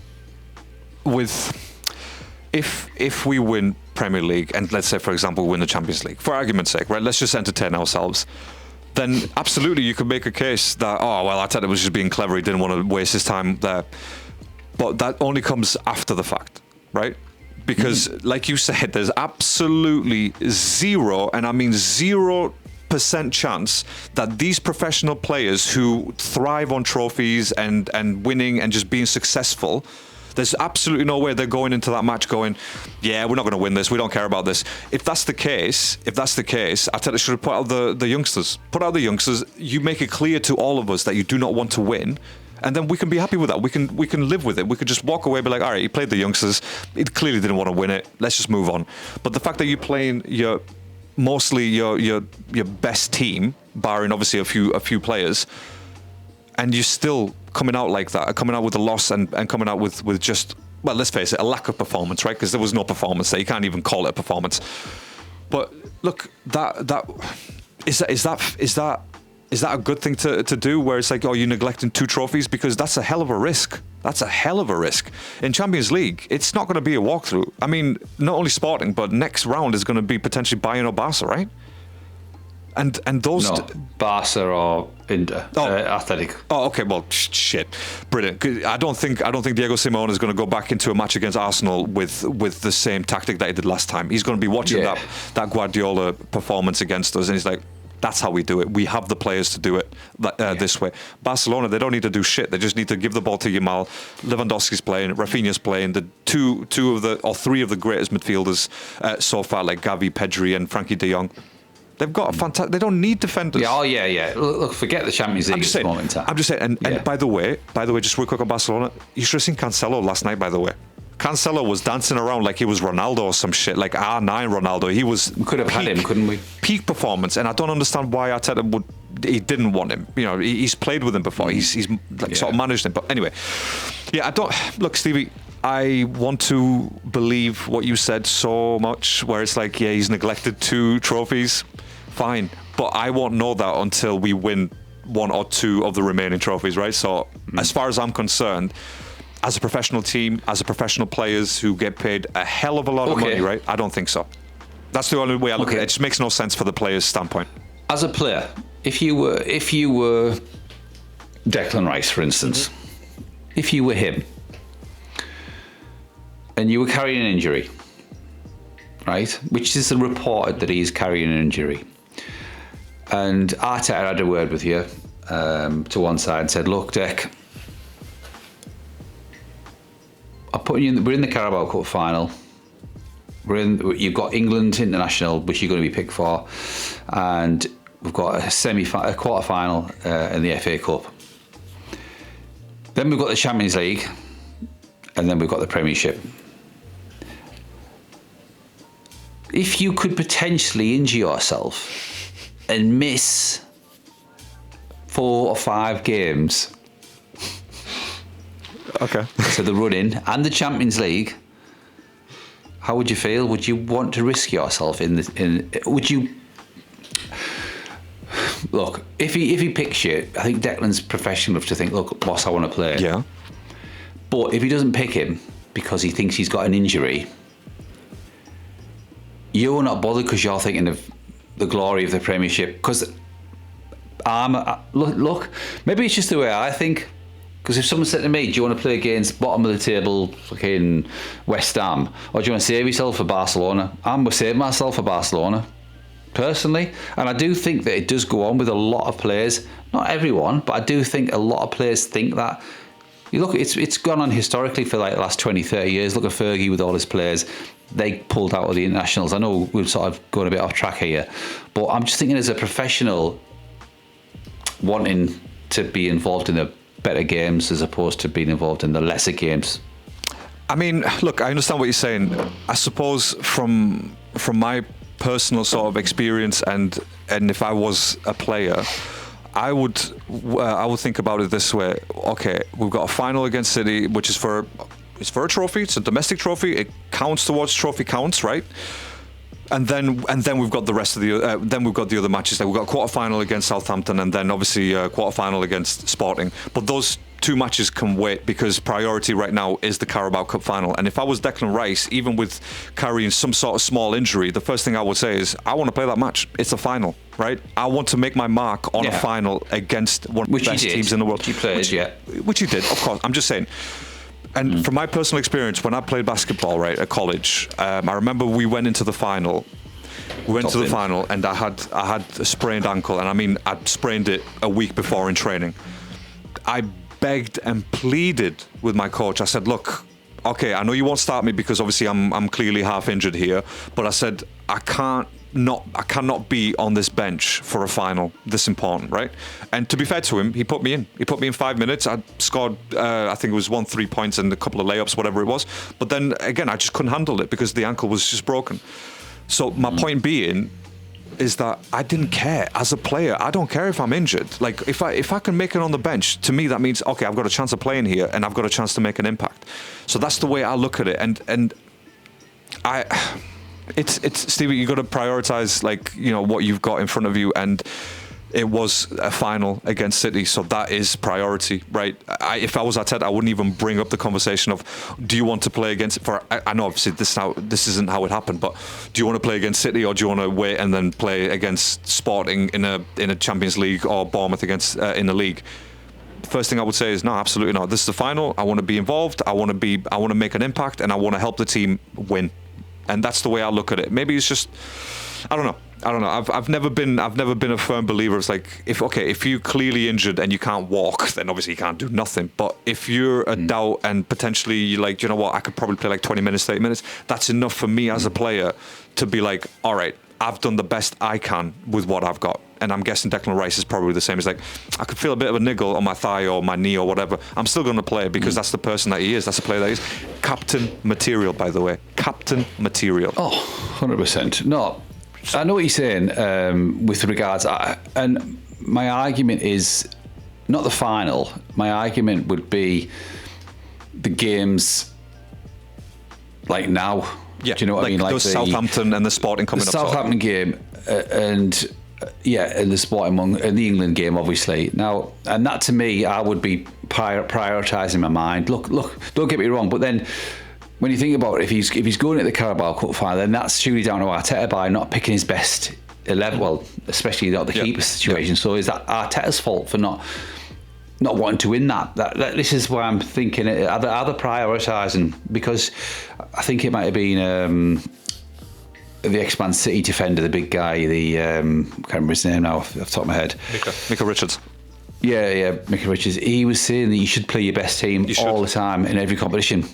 if we win Premier League, and let's say, for example, win the Champions League, for argument's sake, right? Let's just entertain ourselves. Then absolutely you could make a case that, oh, well, Arteta was just being clever. He didn't want to waste his time there. But that only comes after the fact, right? Because like you said, there's absolutely zero, and I mean 0% chance that these professional players who thrive on trophies and winning and just being successful, there's absolutely no way they're going into that match going, yeah, we're not going to win this. We don't care about this. If that's the case, Arteta should have put out the youngsters. Put out the youngsters. You make it clear to all of us that you do not want to win. And then we can be happy with that. We can live with it. We could just walk away and be like, all right, you played the youngsters. It clearly didn't want to win it. Let's just move on. But the fact that you're playing mostly your best team, barring obviously a few players, and you're still coming out like that, coming out with a loss and coming out with just, well, let's face it, a lack of performance, right? Because there was no performance there. You can't even call it a performance. But look, is that a good thing to do, where it's like, oh, you're neglecting 2 trophies? Because that's a hell of a risk. That's a hell of a risk. In Champions League, it's not going to be a walkthrough. I mean, not only Sporting, but next round is going to be potentially Bayern or Barca, right? And those... No, Barca or Inter, Athletic. Oh, okay, well, shit. Brilliant. I don't think Diego Simeone is going to go back into a match against Arsenal with the same tactic that he did last time. He's going to be watching that Guardiola performance against us, and he's like, that's how we do it. We have the players to do it this way. Barcelona, they don't need to do shit. They just need to give the ball to Yamal. Lewandowski's playing, Rafinha's playing. The three of the greatest midfielders so far, like Gavi, Pedri, and Frankie De Jong. They've got a fantastic. They don't need defenders. Yeah. Look, forget the Champions League at this moment in time. I'm just saying. And by the way, just real quick on Barcelona, you should have seen Cancelo last night. By the way, Cancelo was dancing around like he was Ronaldo or some shit, like R9 Ronaldo. We could have had him, couldn't we? Peak performance, and I don't understand why Arteta he didn't want him. You know, he's played with him before. He's sort of managed him. But anyway, I don't look, Stevie. I want to believe what you said so much, where it's like, yeah, he's neglected 2 trophies. Fine, but I won't know that until we win 1 or 2 of the remaining trophies, right? So as far as I'm concerned, as a professional team, as a professional players who get paid a hell of a lot of money, right? I don't think so. That's the only way I look at it. It just makes no sense for the players' standpoint. As a player, if you were Declan Rice, for instance, if you were him and you were carrying an injury, right, which is reported that he's carrying an injury, and Arteta had a word with you to one side and said, look, Dec, we're in the Carabao Cup final. You've got England International, which you're going to be picked for, and we've got a quarter final in the FA Cup. Then we've got the Champions League, and then we've got the Premiership. If you could potentially injure yourself and miss 4 or 5 games, okay, so the run-in and the Champions League, how would you feel? Would you want to risk yourself would you look, if he picks you, I think Declan's professional enough to think, look, boss, I want to play. Yeah. But if he doesn't pick him because he thinks he's got an injury, you're not bothered because you're thinking of the glory of the Premiership. Because look, maybe it's just the way I think. Because if someone said to me, do you want to play against bottom of the table fucking West Ham, or do you want to save yourself for Barcelona? I'm going to save myself for Barcelona. personally. And I do think that it does go on with a lot of players. Not everyone, but I do think a lot of players think that. You look, it's gone on historically for like the last 20, 30 years. Look at Fergie with all his players. They pulled out of the internationals. I know we've sort of gone a bit off track here, but I'm just thinking as a professional wanting to be involved in the better games as opposed to being involved in the lesser games. I mean, look, I understand what you're saying. I suppose from my personal sort of experience, and if I was a player, I would think about it this way. Okay, we've got a final against City, which is for a trophy. It's a domestic trophy. It counts towards trophy counts, right? And then we've got the rest of the other matches. We've got a quarter final against Southampton, and then obviously a quarter final against Sporting. But those two matches can wait because priority right now is the Carabao Cup final. And if I was Declan Rice, even with carrying some sort of small injury, the first thing I would say is I want to play that match. It's a final, right? I want to make my mark on a final against one of the best teams in the world. Which he played, which he did, of course. I'm just saying. And from my personal experience, when I played basketball, right, at college, I remember we went into the final. And I had a sprained ankle, and I mean, I'd sprained it a week before in training. I begged and pleaded with my coach. I said, look, okay, I know you won't start me because obviously I'm clearly half injured here, but I said, I cannot be on this bench for a final this important, right? And to be fair to him, he put me in. He put me in 5 minutes. I scored, I think it was 3 points and a couple of layups, whatever it was. But then again, I just couldn't handle it because the ankle was just broken. So my point being is that I didn't care as a player. I don't care if I'm injured. Like if I can make it on the bench, to me that means okay, I've got a chance of playing here and I've got a chance to make an impact. So that's the way I look at it. And it's Stevie, you got to prioritize what you've got in front of you, and it was a final against City, so that is priority, right? If I was Arteta, I wouldn't even bring up the conversation of do you want to play against. I know obviously this isn't how it happened, but do you want to play against City or do you want to wait and then play against Sporting in a Champions League or Bournemouth against in the league? First thing I would say is no, absolutely not. This is the final. I want to be involved. I want to make an impact, and I want to help the team win. And that's the way I look at it. Maybe it's just I don't know. I've never been a firm believer. It's like if you're clearly injured and you can't walk, then obviously you can't do nothing. But if you're a doubt and potentially you're like, you know what, I could probably play like 20 minutes, 30 minutes. That's enough for me as a player to be like, all right, I've done the best I can with what I've got. And I'm guessing Declan Rice is probably the same. It's like, I could feel a bit of a niggle on my thigh or my knee or whatever. I'm still going to play because that's the person that he is. That's the player that he is. Captain material, by the way. Captain material. Oh, 100%. No, I know what you're saying with regards. And my argument is not the final. My argument would be the games like now. Yeah, do you know what I mean? Like the Southampton and the Sporting coming up. The Southampton game and the Sporting and the England game, obviously. Now, and that to me, I would be prioritising my mind. Look, don't get me wrong, but then when you think about it, if he's going at the Carabao Cup final, then that's surely down to Arteta by not picking his best 11. Well, especially not the keeper situation. So is that Arteta's fault for not wanting to win that? This is why I'm thinking, are they prioritising? Because I think it might have been the ex-Man City defender, the big guy, I can't remember his name now off the top of my head. Mika Richards. Yeah, Mika Richards. He was saying that you should play your best team all the time in every competition.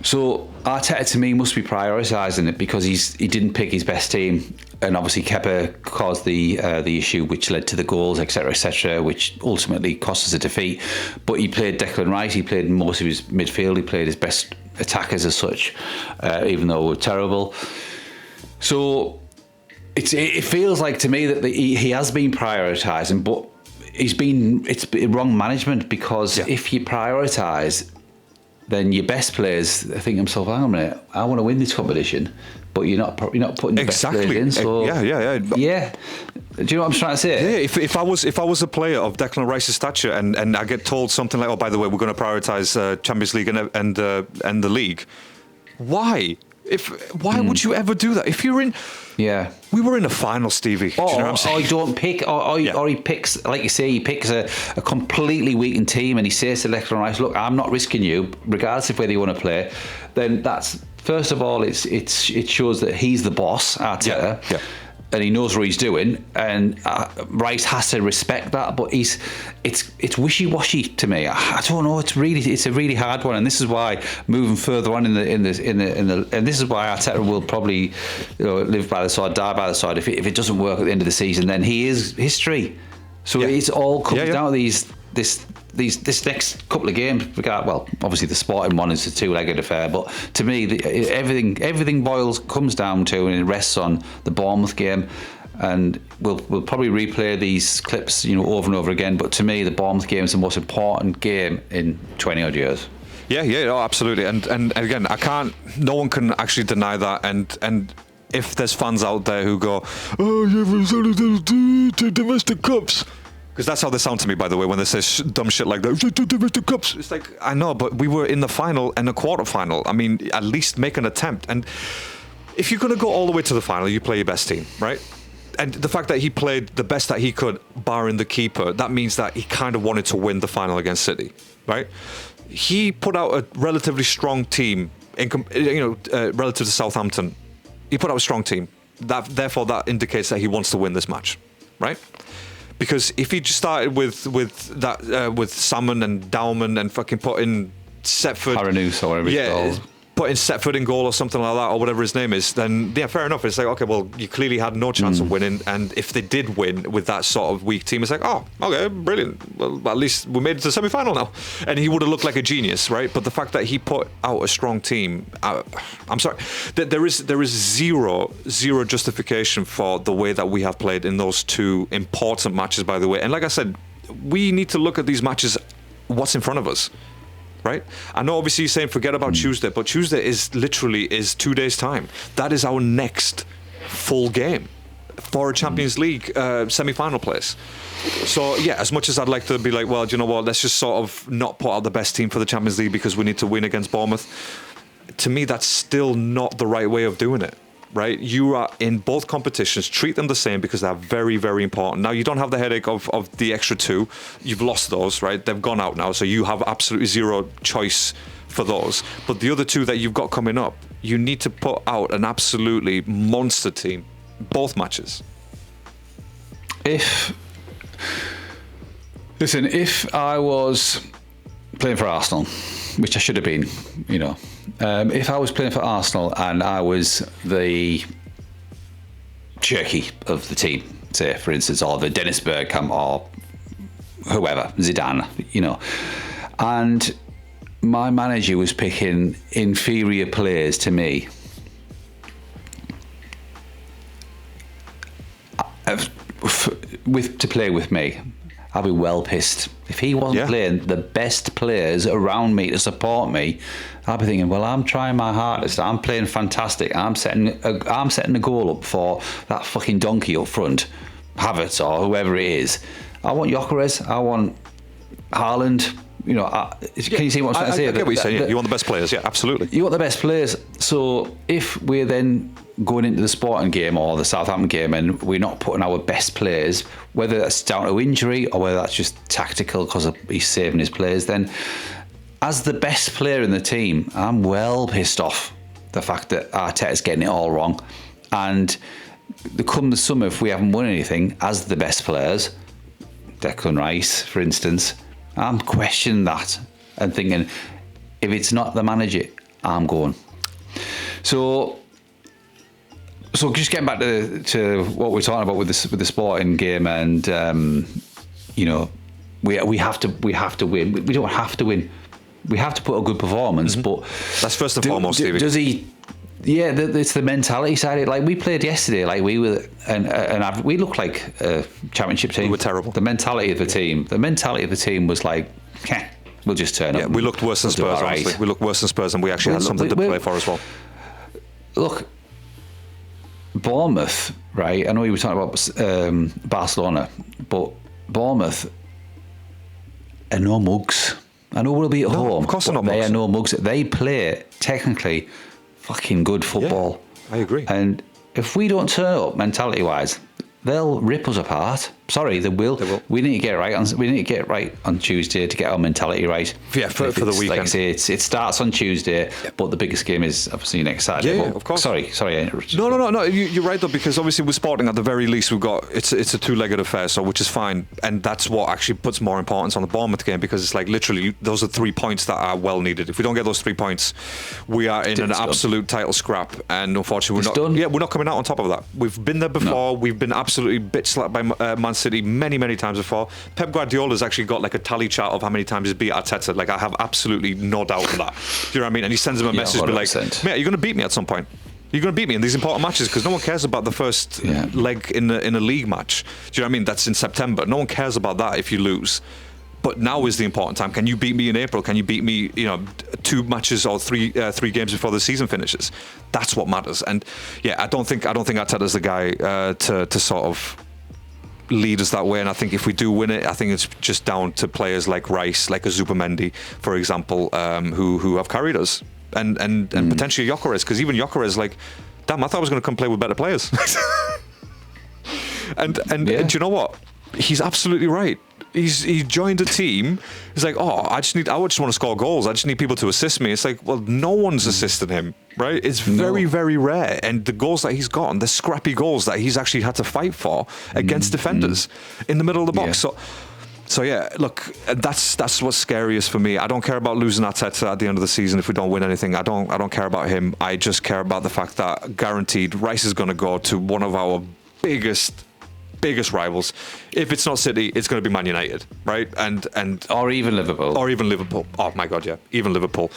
So Arteta to me must be prioritising it because he didn't pick his best team, and obviously Kepa caused the issue which led to the goals, etc., which ultimately cost us a defeat. But he played Declan Rice, he played most of his midfield, he played his best attackers as such, even though we're terrible. So it feels like to me that he has been prioritising, but it's been wrong management because if you prioritise, then your best players think to themselves, hang on a minute, I want to win this competition, but you're not putting the best players in. So yeah. Do you know what I'm trying to say? Yeah. If I was a player of Declan Rice's stature and I get told something like, oh, by the way, we're going to prioritise Champions League and the league, why? Why would you ever do that? If you're in, we were in a final, Stevie. Do you know what I'm saying? Or you don't pick, or he picks, like you say, he picks a completely weakened team, and he says to Declan Rice, "Look, I'm not risking you, regardless of whether you want to play." Then that's first of all, it shows that he's the boss, Arteta. Yeah. and he knows what he's doing, and Rice has to respect that. But it's wishy-washy to me. I don't know. It's a really hard one, and this is why moving further on and this is why Arteta will probably live by the side, die by the side. If it doesn't work at the end of the season, then he is history. So it's all comes down to this next couple of games. Well, obviously the Sporting one is a two-legged affair, but to me, everything comes down to, and it rests on the Bournemouth game. And we'll probably replay these clips, over and over again. But to me, the Bournemouth game is the most important game in 20 odd years. Yeah, absolutely. And again, no one can actually deny that. And if there's fans out there who go, oh yeah, it's only the domestic cups. Because that's how they sound to me, by the way, when they say dumb shit like that. Domestic cups. It's like, I know, but we were in the final and a quarter-final. I mean, at least make an attempt. And if you're going to go all the way to the final, you play your best team, right? And the fact that he played the best that he could, barring the keeper, that means that he kind of wanted to win the final against City, right? He put out a relatively strong team, relative to Southampton. He put out a strong team. Therefore, that indicates that he wants to win this match, right? Because if he just started with Salmon and Dowman and fucking put in Setford, Paranus or whatever it's called, put in Setford in goal or something like that, or whatever his name is, then fair enough. It's like, okay, well, you clearly had no chance of winning, and if they did win with that sort of weak team, it's like, oh, okay, brilliant. Well, at least we made it to the semi-final now, and he would have looked like a genius, right? But the fact that he put out a strong team, I'm sorry, there is zero justification for the way that we have played in those two important matches, by the way. And like I said, we need to look at these matches, what's in front of us. Right? I know obviously you're saying forget about Tuesday, but Tuesday is literally 2 days' time. That is our next full game for a Champions League semi-final place. So yeah, as much as I'd like to be like, well, do you know what, let's just sort of not put out the best team for the Champions League because we need to win against Bournemouth. To me, that's still not the right way of doing it. Right, you are in both competitions. Treat them the same because they're very, very important. Now you don't have the headache of the extra two. You've lost those, right? They've gone out now, so you have absolutely zero choice for those. But the other two that you've got coming up, you need to put out an absolutely monster team, both matches. If I was playing for Arsenal, which I should have been, if I was playing for Arsenal and I was the Cherky of the team, say, for instance, or the Dennis Bergkamp or whoever, Zidane, and my manager was picking inferior players to me, to play with me, I'd be well pissed. If he wasn't playing the best players around me to support me, I'd be thinking, well, I'm trying my hardest. I'm playing fantastic. I'm setting a goal up for that fucking donkey up front, Havertz or whoever it is. I want Gyökeres. I want Haaland. Can you see what I'm trying to say? I get what you're saying. You want the best players. Yeah, absolutely. You want the best players. So if we're then going into the Sporting game or the Southampton game and we're not putting our best players, whether that's down to injury or whether that's just tactical because he's saving his players, then as the best player in the team, I'm well pissed off the fact that Arteta's getting it all wrong. And come the summer, if we haven't won anything as the best players, Declan Rice, for instance, I'm questioning that and thinking, if it's not the manager, I'm going. So just getting back to what we're talking about with the Sporting game, and we have to win. We don't have to win. We have to put a good performance, but that's first and foremost. Stevie. Does he? Yeah, it's the mentality side. Like we played yesterday, like we were, and we looked like a championship team. We were terrible. The mentality of the team was like, we'll just turn up. Yeah, we looked worse than Spurs. Right. Honestly, we looked worse than Spurs, and we actually had something to play for as well. Look, Bournemouth, right? I know you were talking about Barcelona, but Bournemouth are no mugs. I know we'll be at home. Of course they're not mugs. They mugs. are no mugs. They play technically fucking good football. Yeah, I agree. And if we don't turn up mentality-wise, they'll rip us apart Sorry, they will. We need to get it right. We need to get it right on Tuesday to get our mentality right. Yeah, for the weekend. Like I say, it starts on Tuesday, but the biggest game is obviously next Saturday. Yeah, of course. Sorry, I interrupted. No. You're right though, because obviously with Sporting, at the very least, we've got it's a two-legged affair, so which is fine, and that's what actually puts more importance on the Bournemouth game, because it's like literally those are 3 points that are well needed. If we don't get those 3 points, we are in an absolute title scrap, and unfortunately, we're not coming out on top of that. We've been there before. No. We've been absolutely bitch slapped by Man City many times before. Pep Guardiola's actually got like a tally chart of how many times he's beat Arteta. Like, I have absolutely no doubt on that. Do you know what I mean? And he sends him a message, be like, mate, you're going to beat me at some point. You're going to beat me in these important matches, because no one cares about the first leg in a league match. Do you know what I mean? That's in September. No one cares about that if you lose. But now is the important time. Can you beat me in April? Can you beat me, 2 matches or three games before the season finishes? That's what matters. And yeah, I don't think Arteta's the guy to sort of lead us that way. And I think if we do win it, I think it's just down to players like Rice, like a Zubimendi, for example, who have carried us, and potentially Gyökeres, because even Gyökeres, like, damn, I thought I was going to come play with better players. and do you know what? He's absolutely right. He joined a team. He's like, I just want to score goals. I just need people to assist me. It's like, well, no one's assisted him, right? It's very, very rare. And the goals that he's gotten, the scrappy goals that he's actually had to fight for against defenders in the middle of the box. So yeah, look, that's what's scariest for me. I don't care about losing Arteta at the end of the season if we don't win anything. I don't care about him. I just care about the fact that guaranteed Rice is going to go to one of our biggest rivals. If it's not City, it's going to be Man United, right? And or even Liverpool. Oh my God, yeah, even Liverpool.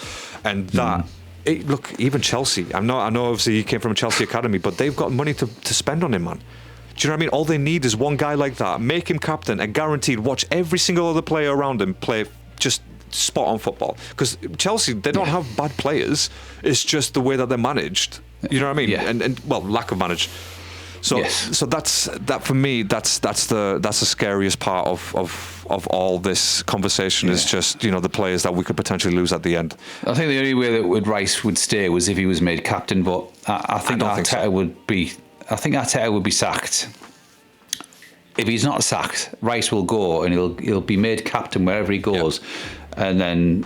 And that look, even Chelsea. I know obviously he came from a Chelsea academy, but they've got money to spend on him, man. Do you know what I mean? All they need is one guy like that, make him captain, and guaranteed watch every single other player around him play just spot on football. Because Chelsea, they don't have bad players. It's just the way that they're managed. You know what I mean? Yeah. And lack of manage. So that's for me. That's the scariest part of all this conversation is just the players that we could potentially lose at the end. I think the only way that Rice would stay was if he was made captain, but I think Arteta would be. I think Arteta would be sacked. If he's not sacked, Rice will go and he'll be made captain wherever he goes, and then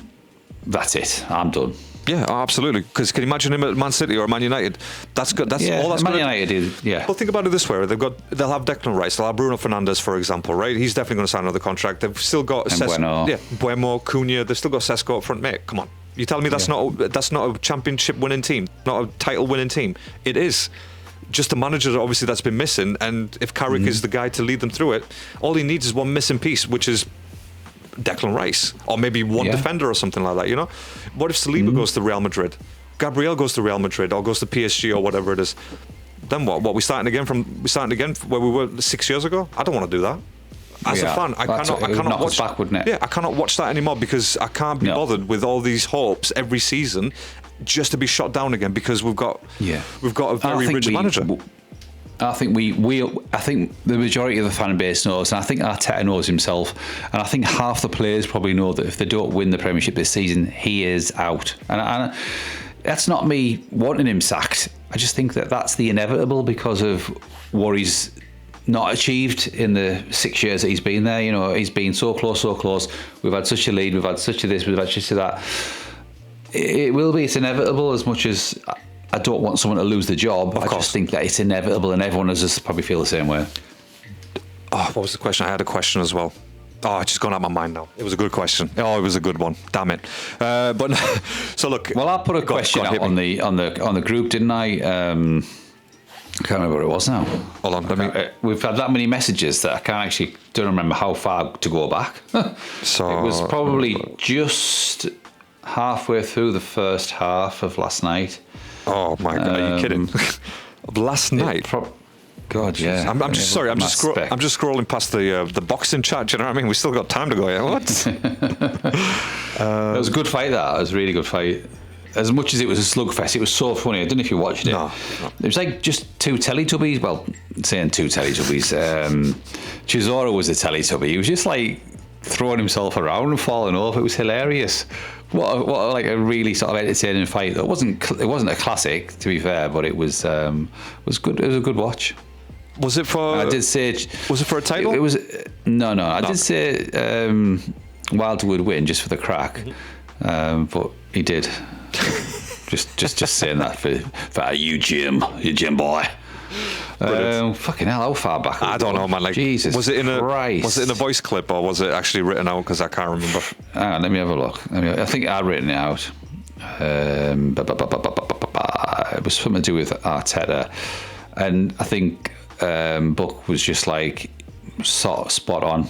that's it. I'm done. Yeah, absolutely. Because can you imagine him at Man City or Man United? That's good. That's all. That's Man United. Yeah. Well, think about it this way: they'll have Declan Rice, they'll have Bruno Fernandes, for example, right? He's definitely going to sign another contract. They've still got Buemo, Cunha. They've still got Sesko up front, mate. Come on, you telling me that's not a championship winning team, not a title winning team? It is. Just a manager, obviously, that's been missing. And if Carrick is the guy to lead them through it, all he needs is one missing piece, which is Declan Rice, or maybe one defender or something like that. What if Saliba goes to Real Madrid, Gabriel goes to Real Madrid, or goes to PSG or whatever it is? Then what? We starting again where we were 6 years ago? I don't want to do that. As a fan, I cannot watch back, wouldn't it? Yeah, I cannot watch that anymore, because I can't be bothered with all these hopes every season just to be shot down again, because we've got a very rich manager. I think I think the majority of the fan base knows, and I think Arteta knows himself, and I think half the players probably know that if they don't win the Premiership this season, he is out. And that's not me wanting him sacked. I just think that that's the inevitable because of what he's not achieved in the 6 years that he's been there. He's been so close. We've had such a lead, we've had such a this, we've had such a that. It's inevitable. As much as I don't want someone to lose the job, I just think that it's inevitable, and everyone does just probably feel the same way. What was the question? I had a question as well. It's just gone out of my mind now. It was a good question. It was a good one. Damn it. But so look. Well, I put a question out on the group, didn't I? I can't remember what it was now. Hold on. We've had that many messages that I don't remember how far to go back. So it was probably just halfway through the first half of last night. Oh my God! Are you kidding? Last night. God, yeah. I'm just sorry. I'm just scrolling past the boxing chat. Do you know what I mean? We still got time to go. Yeah. What? It was a good fight. That it was a really good fight. As much as it was a slugfest, it was so funny. I don't know if you watched it. No. It was like just two Teletubbies. Well, saying two Teletubbies. Chisora was a Teletubby. He was just like throwing himself around and falling off. It was hilarious. What like a really sort of entertaining fight. It wasn't a classic, to be fair, but it was good. It was a good watch. Was it for? I did say. Was it for a title? It was no. I did say Wilder would win just for the crack, but he did. just saying that for you, Jim boy. Fucking hell, how far back? I don't know, man. Like, Jesus, was it in Christ. a voice clip or was it actually written out? Because I can't remember. Hang on, let me have a look. I think I'd written it out. It was something to do with Arteta, and I think Buck was just like sort of spot on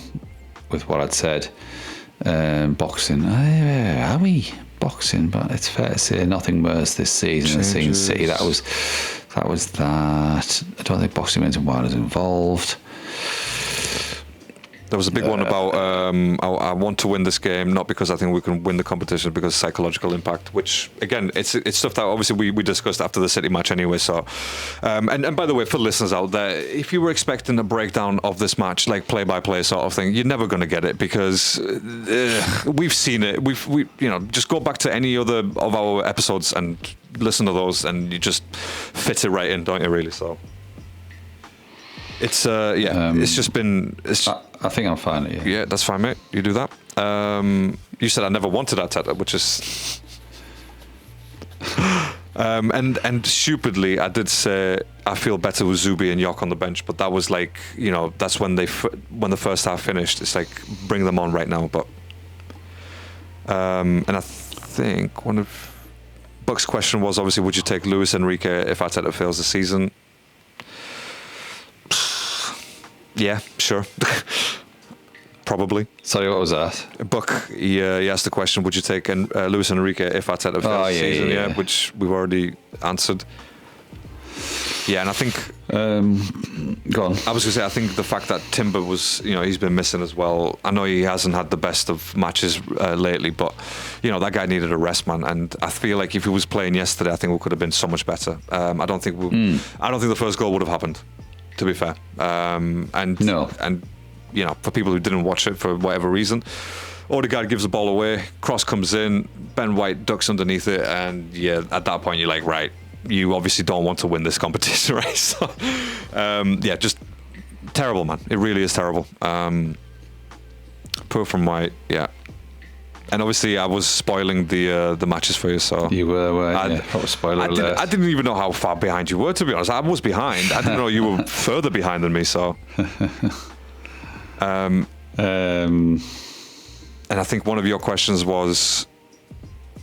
with what I'd said. Boxing, are we boxing? But it's fair to say nothing worse this season than City. That was that. I don't think boxing men's and Wilder's involved. There was a big one about I want to win this game, not because I think we can win the competition, because psychological impact, which again, it's stuff that obviously we discussed after the City match anyway. So, and by the way, for listeners out there, if you were expecting a breakdown of this match, like play-by-play sort of thing, you're never going to get it, because we've seen it. We just go back to any other of our episodes and listen to those, and you just fit it right in, don't you? Really, so. It's it's just been. I think I'm fine. Yeah, that's fine, mate. You do that. You said I never wanted Arteta, which is. And stupidly, I did say I feel better with Zubi and Yok on the bench, but that was like, that's when when the first half finished. It's like, bring them on right now. But and I think one of Buck's question was obviously, would you take Luis Enrique if Arteta fails the season? Yeah, sure. Probably. Sorry, what was that? Buck, he asked the question, would you take Luis Enrique if Arteta fails the season? Yeah, which we've already answered. Yeah, and I think... go on. I was going to say, I think the fact that Timber was, he's been missing as well. I know he hasn't had the best of matches lately, but, that guy needed a rest, man. And I feel like if he was playing yesterday, I think we could have been so much better. I don't think the first goal would have happened, to be fair. And for people who didn't watch it for whatever reason, Odegaard gives the ball away, cross comes in, Ben White ducks underneath it, and at that point you're like, right, you obviously don't want to win this competition, right? So, just terrible, man. It really is terrible. Poor from White, yeah. And obviously, I was spoiling the matches for you, so you were spoiler alert. I didn't even know how far behind you were, to be honest. I was behind. I didn't know you were further behind than me. So, and I think one of your questions was,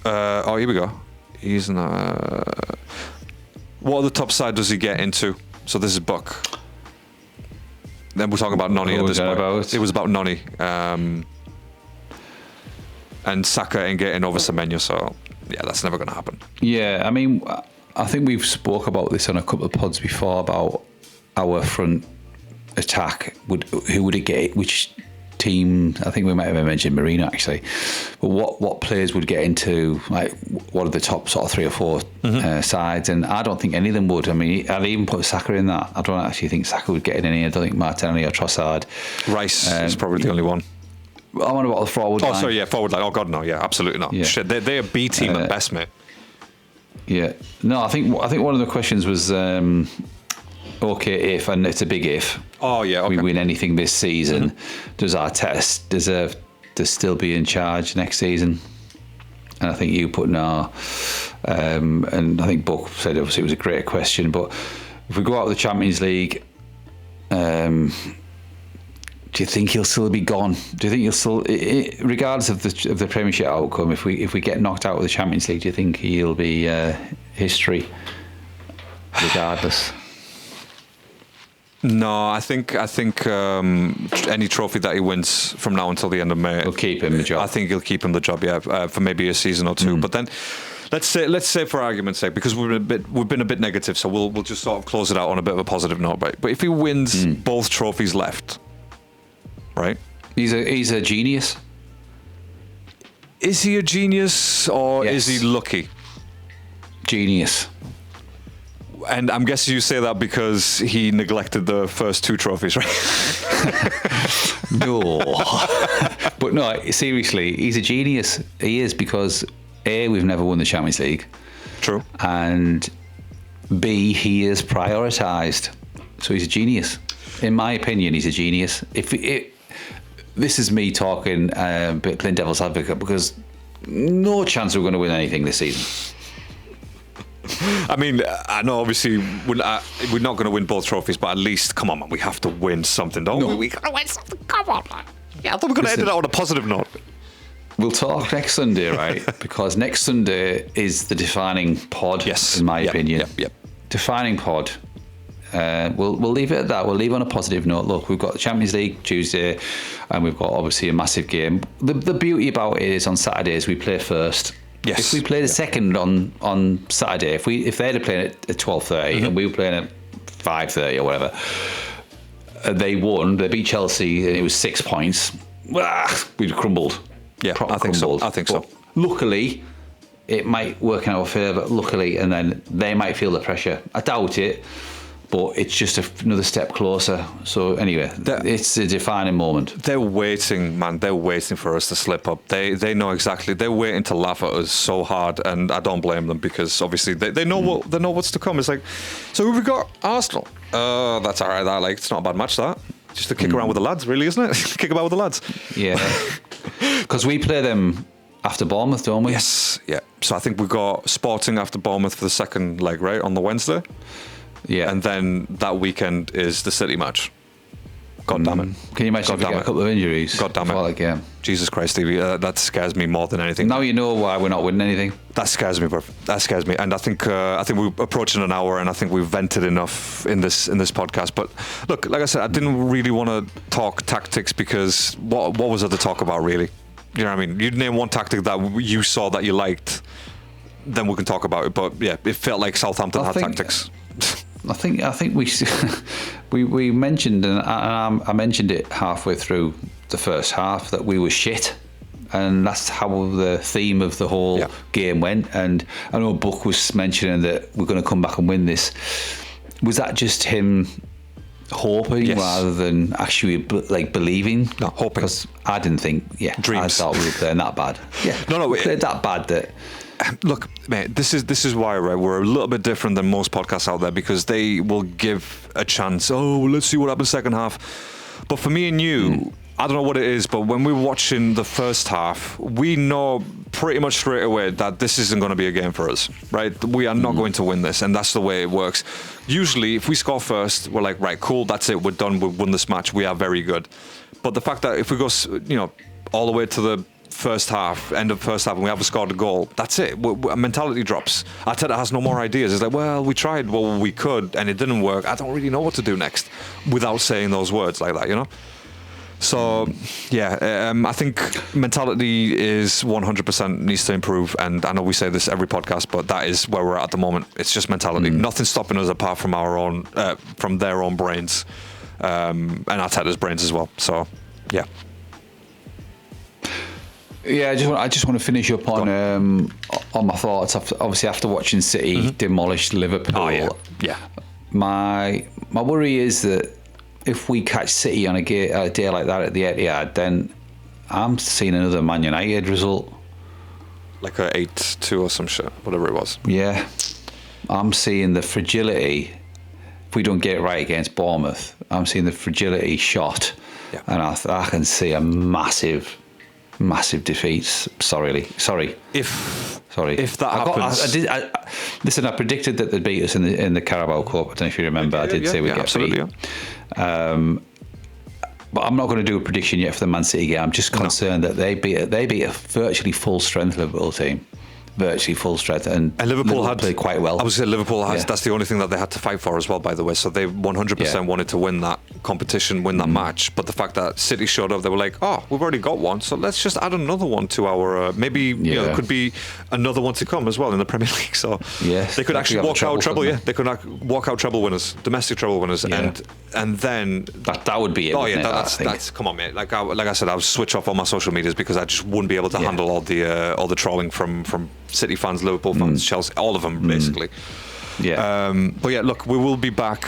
here we go. He's what other top side does he get into? So this is Buck. Then we're talking about Noni at this point. It was about Noni. And Saka ain't getting over Semenyo, so that's never going to happen. Yeah, I mean, I think we've spoke about this on a couple of pods before about our front attack. Who would it get? Which team? I think we might have mentioned Marino actually. But what players would get into like what are the top sort of 3 or 4 sides? And I don't think any of them would. I mean, I'd even put Saka in that. I don't actually think Saka would get in any. I don't think Martinelli or Trossard. Rice is probably the only one. I wonder about the forward line. Oh, sorry, yeah, forward line. Oh, God, no, yeah, absolutely not. Yeah. Shit, they're a B team at best, mate. Yeah. No, I think one of the questions was, okay, if, and it's a big if. Oh, yeah, okay. We win anything this season, does Arteta deserve to still be in charge next season? And I think you put no. And I think Buck said obviously it was a great question, but if we go out of the Champions League, do you think he'll still be gone? Do you think he'll still, regardless of the Premiership outcome, if we get knocked out of the Champions League, do you think he'll be history, regardless? No, I think any trophy that he wins from now until the end of May, will keep him the job. I think he'll keep him the job, for maybe a season or two. But then, let's say for argument's sake, because we've been a bit negative, so we'll just sort of close it out on a bit of a positive note, right? But if he wins both trophies left. Right, he's a genius. Is he a genius or is he lucky? Genius. And I'm guessing you say that because he neglected the first 2 trophies, right? No, but no, seriously, he's a genius. He is, because A, we've never won the Champions League. True. And B, he is prioritised So he's a genius. In my opinion, he's a genius. This is me talking a bit Clint Devil's advocate, because no chance we're going to win anything this season. I mean, I know obviously we're not going to win both trophies, but at least, come on, man, we have to win something, don't we? We got to win something. Come on, man. Yeah, I thought we were going to end it out on a positive note. We'll talk next Sunday, right? Because next Sunday is the defining pod, yes, in my opinion. Yep. Defining pod. We'll leave it at that. We'll leave on a positive note. Look, we've got the Champions League Tuesday, and we've got obviously a massive game. The beauty about it is on Saturdays we play first. Yes. If we play the second on Saturday, if they'd have played at 12:30 and we were playing at 5:30 or whatever, they won. They beat Chelsea and it was 6 points. We'd have crumbled. Yeah, I think so. But luckily, it might work in our favour. Luckily, and then they might feel the pressure. I doubt it. But it's just another step closer. So anyway, it's a defining moment. They're waiting, man. They're waiting for us to slip up. They know exactly. They're waiting to laugh at us so hard, and I don't blame them, because obviously they know what's to come. It's like, so we've got Arsenal. That's all right. It's not a bad match. That just to kick around with the lads, really, isn't it? Kick about with the lads. Yeah, because we play them after Bournemouth, don't we? Yes. Yeah. So I think we've got Sporting after Bournemouth for the second leg, right, on the Wednesday. Yeah, and then that weekend is the City match. God damn it! Can you imagine if we get a couple of injuries? God damn it! Again. Jesus Christ, Stevie, that scares me more than anything. Now you know why we're not winning anything. That scares me, bro. That scares me, and I think we're approaching an hour, and I think we've vented enough in this podcast. But look, like I said, I didn't really want to talk tactics, because what was there to talk about, really? You know what I mean? You name one tactic that you saw that you liked, then we can talk about it. But yeah, it felt like Southampton had tactics. I think we mentioned, and I mentioned it halfway through the first half, that we were shit, and that's how the theme of the whole game went. And I know Buck was mentioning that we're going to come back and win this. Was that just him hoping rather than actually believing? No, hoping. Because I didn't think. Yeah, dreams. I thought we were playing that bad. Yeah, we played that bad that. Look, mate, this is why, right, we're a little bit different than most podcasts out there, because they will give a chance. Oh, let's see what happens second half. But for me and you, I don't know what it is, but when we're watching the first half, we know pretty much straight away that this isn't going to be a game for us, right? We are not going to win this, and that's the way it works. Usually, if we score first, we're like, right, cool, that's it, we're done, we've won this match, we are very good. But the fact that if we go, all the way to the end of first half, and we haven't scored a goal, that's it. Mentality drops. Arteta has no more ideas. It's like, well, we tried what we could, and it didn't work. I don't really know what to do next, without saying those words like that, So, yeah, I think mentality is 100% needs to improve, and I know we say this every podcast, but that is where we're at the moment. It's just mentality. Nothing's stopping us apart from our own, from their own brains, and Arteta's brains as well. So, yeah. Yeah, I just want to finish up on my thoughts. Obviously, after watching City demolish Liverpool, yeah. My worry is that if we catch City on a day like that at the Etihad, then I'm seeing another Man United result, like a 8-2 or some shit, whatever it was. Yeah, I'm seeing the fragility. If we don't get it right against Bournemouth, I'm seeing the fragility shot, and I can see a massive defeats. Sorry. If that happens, listen. I predicted that they'd beat us in the Carabao Cup. I don't know if you remember. I did say we'd get beat. But I'm not going to do a prediction yet for the Man City game. I'm just concerned that they beat a virtually full strength Liverpool team. Virtually full strength, and Liverpool had played quite well. I was saying Liverpool has. That's the only thing that they had to fight for as well, by the way. So they 100% wanted to win that competition, win that match. But the fact that City showed up, they were like, "Oh, we've already got one, so let's just add another one to our maybe it could be another one to come as well in the Premier League." So they could actually walk out treble. Yeah, they could walk out treble winners, domestic treble winners, and then that would be it. Oh yeah, that's come on, mate. Like I said, I would switch off all my social medias because I just wouldn't be able to handle all the trolling from City fans, Liverpool fans, Chelsea, all of them basically. Yeah. But yeah, look, we will be back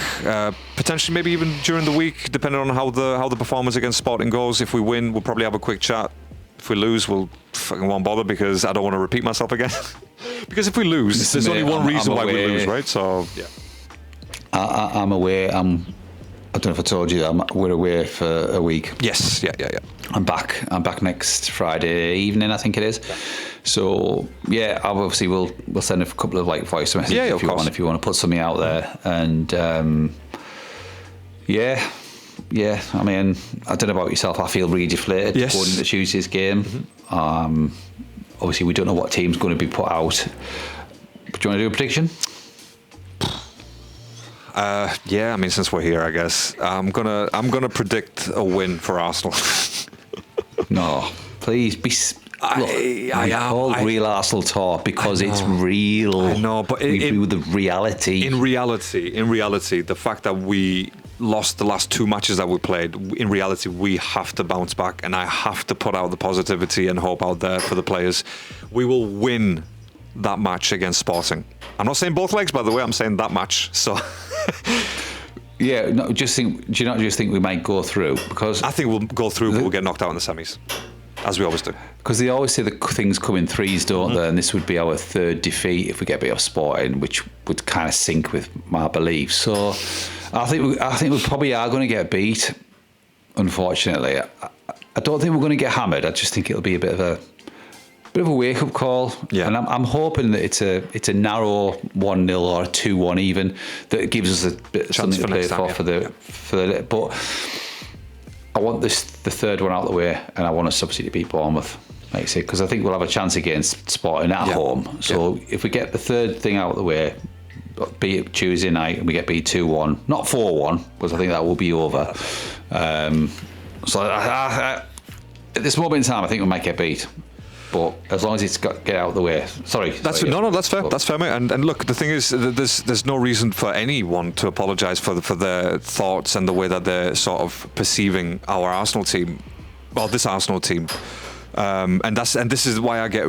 potentially, maybe even during the week, depending on how the performance against Sporting goes. If we win, we'll probably have a quick chat. If we lose, we'll fucking won't bother because I don't want to repeat myself again. Because if we lose, there's only one reason why we lose, right? So yeah. I'm aware. I'm I don't know if I told you that we're away for a week. Yes, yeah. I'm back next Friday evening, I think it is. So yeah, obviously we'll send a couple of like voice messages if you want to put something out there. And yeah. I mean, I don't know about yourself. I feel really deflated going into Tuesday's game. Mm-hmm. Obviously, we don't know what team's going to be put out. But do you want to do a prediction? Yeah, I mean, since we're here, I guess I'm gonna predict a win for Arsenal. No, please be. Look, real Arsenal talk because it's real. I know, but with the reality. In reality, the fact that we lost the last 2 matches that we played, in reality, we have to bounce back, and I have to put out the positivity and hope out there for the players. We will win that match against Sporting. I'm not saying both legs, by the way. I'm saying that match. So. Yeah, no, do you not just think we might go through? Because I think we'll go through, but we'll get knocked out in the semis, as we always do. Because they always say that things come in threes, don't they? And this would be our third defeat if we get beat off Sporting, which would kind of sync with my beliefs. So I think we probably are going to get beat. Unfortunately, I don't think we're going to get hammered. I just think it'll be a bit of a wake up call. Yeah. And I'm hoping that it's a narrow 1-0 or a 2-1 even that gives us a bit of something to play for the. But I want the third one out of the way, and I want us obviously to beat Bournemouth, like I say, because I think we'll have a chance against Sporting at home. So if we get the third thing out of the way, beat it Tuesday night, and we get beat 2-1, not 4-1, because I think that will be over. So at this moment in time, I think we might get beat. But as long as it's get out of the way. That's fair. That's fair, mate. And look, the thing is, there's no reason for anyone to apologise for their thoughts and the way that they're sort of perceiving our Arsenal team, well, this Arsenal team. And this is why I get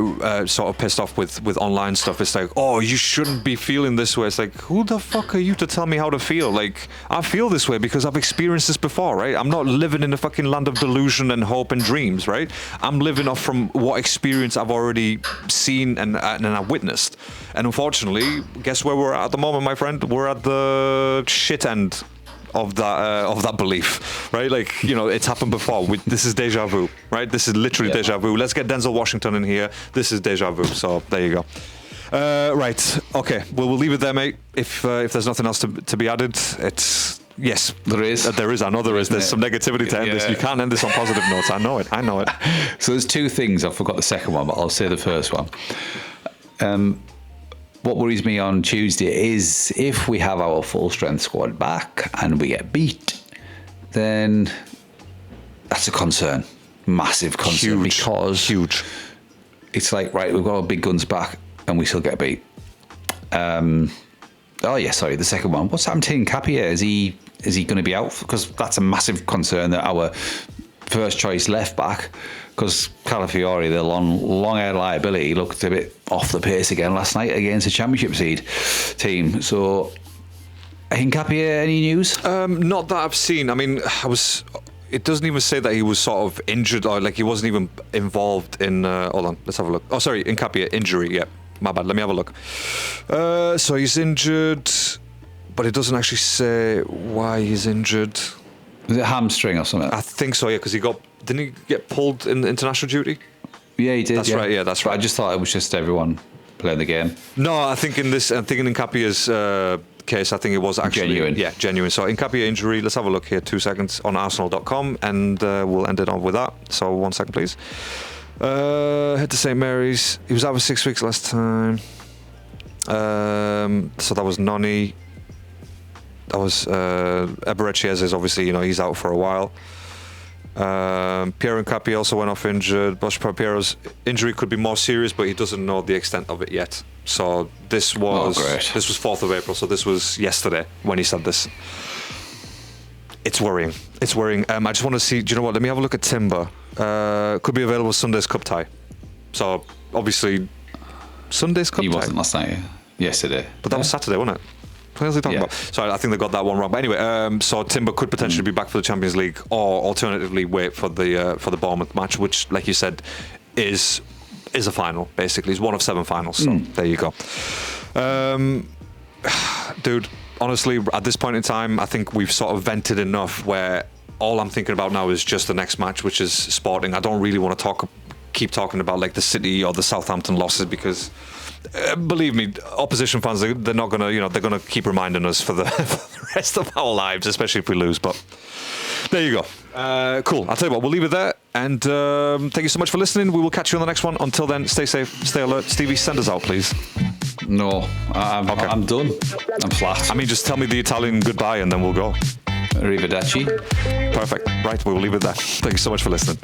sort of pissed off with online stuff. It's like, oh, you shouldn't be feeling this way. It's like, who the fuck are you to tell me how to feel? Like, I feel this way because I've experienced this before, right? I'm not living in a fucking land of delusion and hope and dreams, right? I'm living off from what experience I've already seen and I've witnessed. And unfortunately, guess where we're at the moment, my friend? We're at the shit end of that belief, right? Like, you know, it's happened before. This is deja vu, right? This is literally deja vu. Let's get Denzel Washington in here. This is deja vu. So there you go. Right. Okay. Well, we'll leave it there, mate. If there's nothing else to be added, it's yes, there is. I know there is. There's some negativity to end this. You can't end this on positive notes. I know it. So there's two things. I forgot the second one, but I'll say the first one. What worries me on Tuesday is if we have our full strength squad back and we get beat, then that's a concern, massive concern. Huge. It's like, right, we've got our big guns back and we still get beat. The second one. What's happened to Nkapia? Is he going to be out? Because that's a massive concern that our first choice left back. Because Calafiori, the long-haired liability, looked a bit off the pace again last night against a Championship seed team. So, Nkapia, any news? Not that I've seen. I mean, it doesn't even say that he was sort of injured or like he wasn't even involved in. Hold on, let's have a look. Oh, sorry, Nkapia injury. Yeah, my bad. Let me have a look. So he's injured, but it doesn't actually say why he's injured. Was it hamstring or something? I think so. Yeah, because didn't he get pulled in international duty? Yeah, he did. That's right. Yeah, that's right. I just thought it was just everyone playing the game. No, I think in Nkapia's case, I think it was actually genuine. Yeah, genuine. So Nkapia injury. Let's have a look here. 2 seconds on Arsenal.com, and we'll end it on with that. So 1 second, please. Head to St Mary's. He was out for 6 weeks last time. So that was Noni. That was Eberechiez is obviously, he's out for a while. Piero Nkapia also went off injured. Bosch Piero's injury could be more serious, but he doesn't know the extent of it yet. So this was 4th of April. So this was yesterday when he said this. It's worrying. I just want to see. Do you know what? Let me have a look at Timber. Could be available Sunday's Cup tie. So obviously Sunday's Cup tie. He wasn't last night. Yesterday. But that was Saturday, wasn't it? What else are they talking about? Sorry, I think they got that one wrong. But anyway, so Timber could potentially be back for the Champions League, or alternatively wait for the Bournemouth match, which, like you said, is a final. Basically, it's one of 7 finals. So there you go, dude. honestly, at this point in time, I think we've sort of vented enough where all I'm thinking about now is just the next match, which is Sporting. I don't really want to keep talking about like the City or the Southampton losses because, believe me, opposition fans, they're not going to, they're going to keep reminding us for the, for the rest of our lives, especially if we lose. But there you go. Cool. I'll tell you what, we'll leave it there. And thank you so much for listening. We will catch you on the next one. Until then, stay safe, stay alert. Stevie, send us out, please. No, I'm done. I'm flat. I mean, just tell me the Italian goodbye and then we'll go. Arrivederci. Perfect. Right, we will leave it there. Thank you so much for listening.